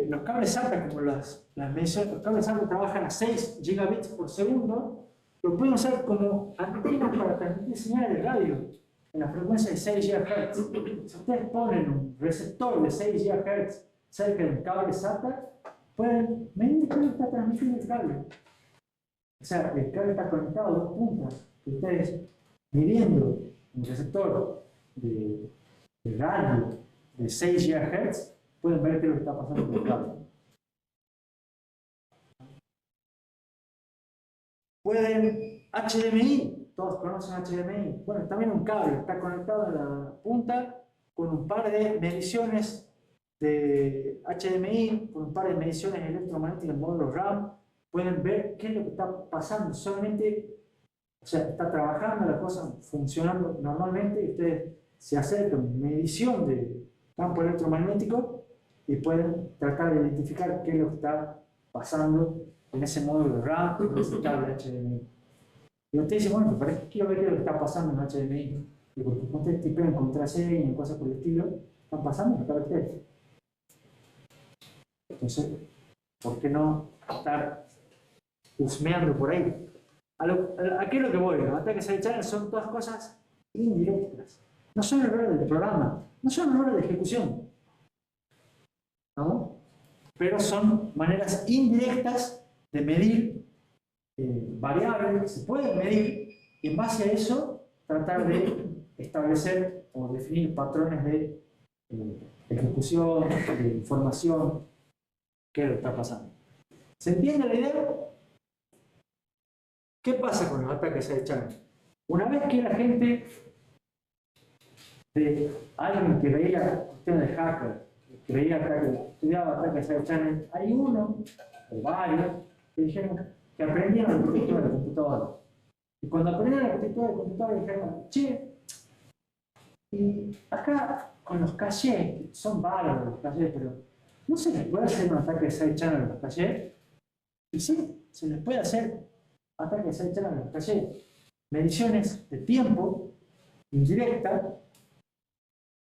los cables SATA, como las mediciones, los cables SATA trabajan a 6 gigabits por segundo, lo pueden usar como antenas para transmitir señales de radio en la frecuencia de 6 GHz. Si ustedes ponen un receptor de 6 GHz cerca del cable SATA, pueden medir cómo está transmitiendo el cable. O sea, el cable está conectado a dos puntas, que ustedes midiendo un receptor de radio de 6 GHz, pueden ver qué es lo que está pasando con el cable. Pueden HDMI, todos conocen HDMI. Bueno, también un cable está conectado a la punta con un par de mediciones de HDMI, con un par de mediciones electromagnéticas en módulo RAM. Pueden ver qué es lo que está pasando. Solamente, o sea, está trabajando la cosa, funcionando normalmente, y ustedes se acercan, medición de campo electromagnético, y pueden tratar de identificar qué es lo que está pasando en ese módulo RAM, en ese cable HDMI. Y usted dice, bueno, ¿para qué quiero ver qué es lo que está pasando en HDMI? Y porque ustedes tipean contraseña y cosas por el estilo, están pasando los caracteres. Entonces, ¿por qué no estar husmeando por ahí? ¿A qué es lo que voy? Los ataques side channel son todas cosas indirectas. No son errores del programa, no son errores de ejecución, ¿no? Pero son maneras indirectas de medir variables que se pueden medir, y en base a eso tratar de establecer o definir patrones de ejecución, de información, qué es lo que está pasando. ¿Se entiende la idea? ¿Qué pasa con los ataques side channel? Una vez que la gente, alguien que veía cuestiones de hacker, que veía ataques, estudiaba ataques side channel, hay uno o varios que dijeron que aprendieron la arquitectura de computadora. Y cuando aprendieron la arquitectura de computadora dijeron, che, Y acá, con los cachés, que son bárbaros los cachés, pero ¿no se les puede hacer un ataque de side channel a los cachés? Y sí, se les puede hacer ataque de side channel a los cachés. Mediciones de tiempo, indirecta.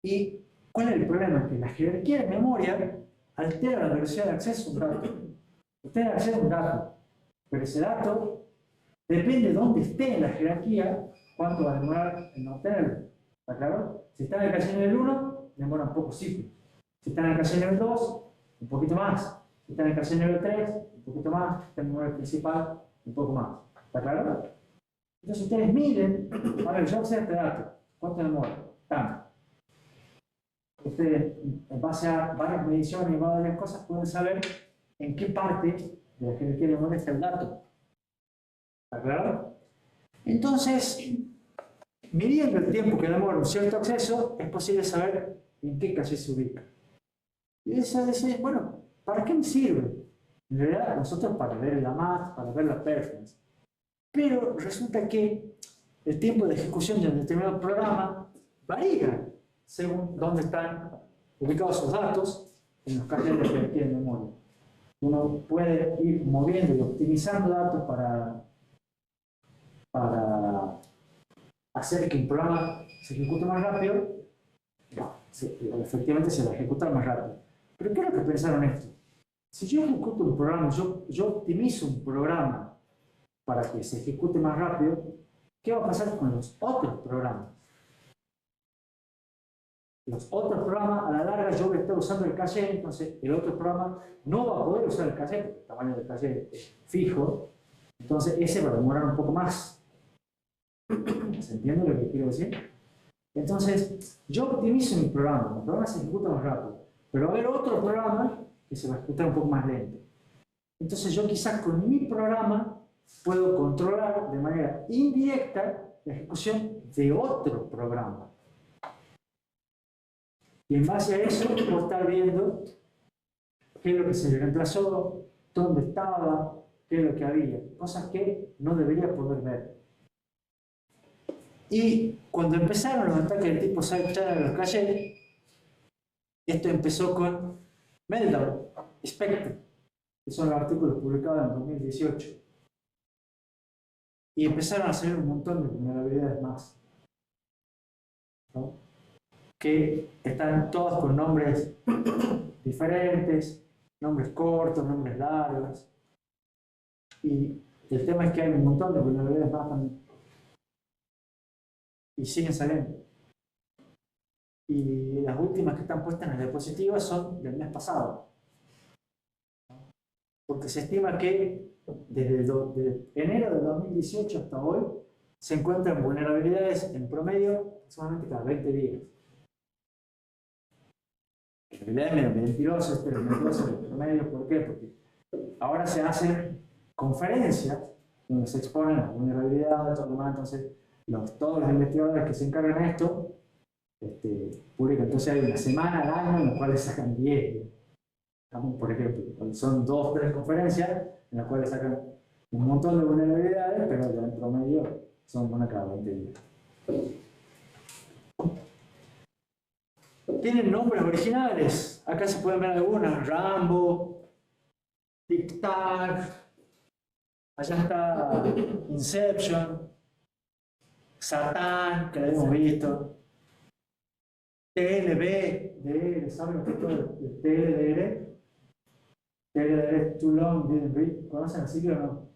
¿Y cuál es el problema? Que la jerarquía de memoria altera la velocidad de acceso a un dato. Usted accede a un dato, pero ese dato depende de dónde esté en la jerarquía, cuánto va a demorar en obtenerlo. ¿Está claro? Si está en el caché nivel 1, demora un poco ciclo. Si está en el caché nivel 2, un poquito más. Si está en el caché nivel 3, un poquito más. Si está en el nivel principal, un poco más. ¿Está claro? Entonces ustedes miren, a ver, yo accedo a este dato. ¿Cuánto demora? Tanto. Ustedes, en base a varias mediciones y varias cosas, pueden saber en qué parte de la jerarquía de memoria está el dato. ¿Está claro? Entonces, midiendo el tiempo que demora un cierto acceso, es posible saber en qué caché se ubica. Y eso dice, bueno, ¿para qué me sirve? En realidad, nosotros para ver la math, para ver la performance. Pero resulta que el tiempo de ejecución de un determinado programa varía según dónde están ubicados los datos en los cajeros de jerarquía de memoria. Uno puede ir moviendo y optimizando datos para hacer que un programa se ejecute más rápido. No, efectivamente se va a ejecutar más rápido. Pero ¿qué es lo que pensaron esto? Si yo ejecuto un programa, yo optimizo un programa para que se ejecute más rápido, ¿qué va a pasar con los otros programas? Los otros programas, a la larga, yo voy a estar usando el caché, entonces el otro programa no va a poder usar el caché, porque el tamaño del caché es fijo, entonces ese va a demorar un poco más. ¿Se entiende lo que quiero decir? Entonces, yo optimizo mi programa, el programa se ejecuta más rápido, pero va a haber otro programa que se va a ejecutar un poco más lento. Entonces, yo quizás con mi programa puedo controlar de manera indirecta la ejecución de otro programa. Y en base a eso, puedo estar viendo qué es lo que se reemplazó, dónde estaba, qué es lo que había, cosas que no debería poder ver. Y cuando empezaron los ataques de tipo side channel a los cachés, esto empezó con Meltdown, Spectre, que son los artículos publicados en 2018. Y empezaron a salir un montón de vulnerabilidades más, ¿no? Que están todas con nombres diferentes, nombres cortos, nombres largos. Y el tema es que hay un montón de vulnerabilidades más también. Y siguen saliendo. Y las últimas que están puestas en la diapositiva son del mes pasado. Porque se estima que desde enero de 2018 hasta hoy se encuentran vulnerabilidades en promedio solamente cada 20 días. En realidad es medio mentiroso, pero mentiroso en promedio. ¿Por qué? Porque ahora se hacen conferencias donde se exponen las vulnerabilidades, todo lo demás. Entonces, todos los investigadores que se encargan de esto publican. Entonces hay una semana al año en las cuales sacan 10. Por ejemplo, son 2 o 3 conferencias en las cuales sacan un montón de vulnerabilidades, pero ya en promedio son una cada 20 días. Tienen nombres originales. Acá se pueden ver algunas. Rambo, Tic Tac, allá está Inception, Satán, que lo hemos visto. TLB, ¿saben lo que es todo el TLDR? TLDR, Too Long Didn't Read. ¿Conocen el sitio o no?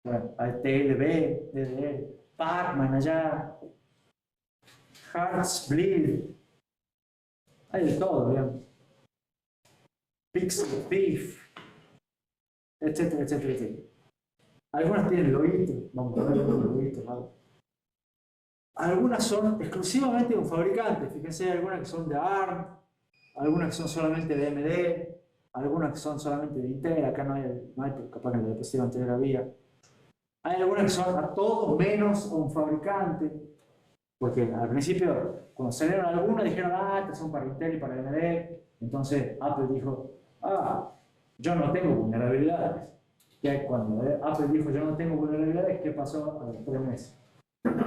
Bueno, hay TLB, DDR, Pac-Man allá, Hearts Bleed. Hay de todo, digamos. Pixel Thief, etcétera, etcétera, etcétera. Algunas tienen loguitos, vamos a ver los loguitos, ¿vale? Algunas son exclusivamente de un fabricante, fíjense, hay algunas que son de ARM, algunas que son solamente de AMD, algunas que son solamente de Intel, acá no hay pero capaz que en la diapositiva anterior había. Hay algunas que son a todo menos a un fabricante, porque al principio, cuando salieron algunas, dijeron, estas son para Intel y para AMD, entonces Apple dijo, yo no tengo vulnerabilidades. Y cuando Apple dijo, yo no tengo vulnerabilidades, ¿qué pasó a los 3 meses?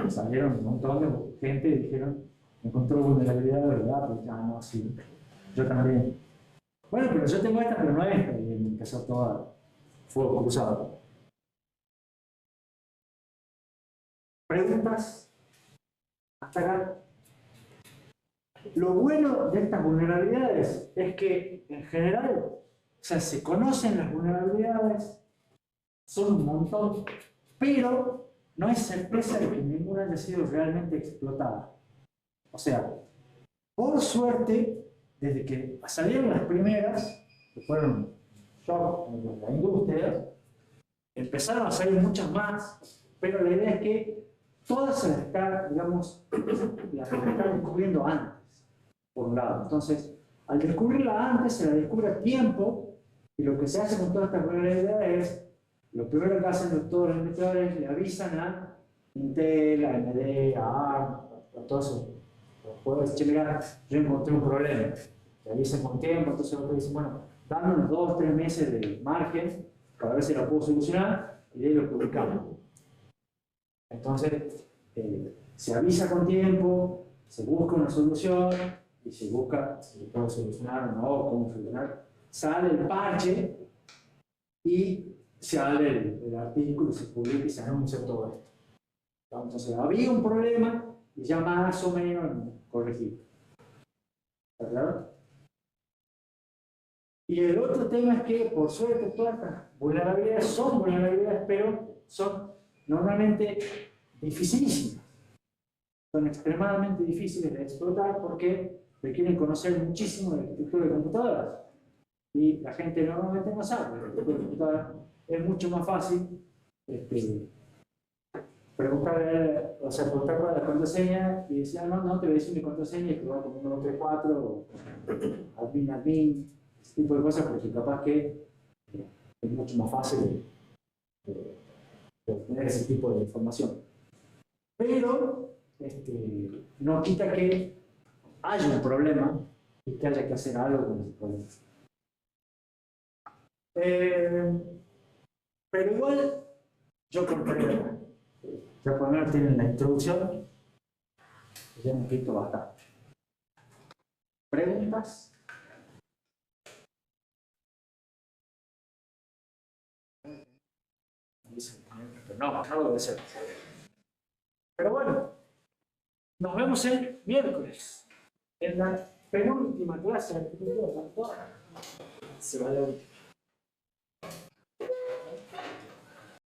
Salieron un montón de gente y dijeron, encontró vulnerabilidad, ¿verdad? Pues ya no, sí. Yo también. Bueno, pero yo tengo esta, pero no esta. Y empezó toda fuego cruzado. ¿Preguntas? Hasta acá. Lo bueno de estas vulnerabilidades es que, en general, o sea, se conocen las vulnerabilidades, son un montón, pero no es sorpresa de que ninguna haya sido realmente explotada. O sea, por suerte, desde que salieron las primeras, que fueron shock en la industria, empezaron a salir muchas más, pero la idea es que todas se las está, digamos, las están descubriendo antes, por un lado. Entonces, al descubrirla antes, se la descubre a tiempo, y lo que se hace con todas estas vulnerabilidades es, lo primero que hacen todos los investigadores, le avisan a Intel, a AMD, a ARM, a todos esos juegos, che, mira, yo encontré un problema. Le avisan con tiempo, entonces otros dicen, bueno, dame unos 2 o 3 meses de margen para ver si lo puedo solucionar, y de ahí lo publicamos. Entonces, se avisa con tiempo, se busca una solución, y se busca si lo puedo solucionar o no, cómo solucionar. Sale el parche, y se abre el artículo, se publica y se anuncia todo esto. Entonces, había un problema y ya más o menos corregido. ¿Está claro? Y el otro tema es que, por suerte, todas estas vulnerabilidades son vulnerabilidades, pero son normalmente dificilísimas. Son extremadamente difíciles de explotar porque requieren conocer muchísimo de arquitectura de computadoras. Y la gente normalmente no sabe de arquitectura de computadoras. Es mucho más fácil preguntar por la contraseña y decir, no, te voy a decir mi contraseña y probar como 1, 2, 3, 4, o admin, ese tipo de cosas, porque capaz que es mucho más fácil de obtener ese tipo de información. Pero no quita que haya un problema y que haya que hacer algo con ese problema. Pero igual, yo cortaría. Ya por lo menos tienen la introducción, ya hemos visto bastante. ¿Preguntas? No, no debe ser. Pero bueno, nos vemos el miércoles, en la penúltima clase de arquitectura. Se va a la última.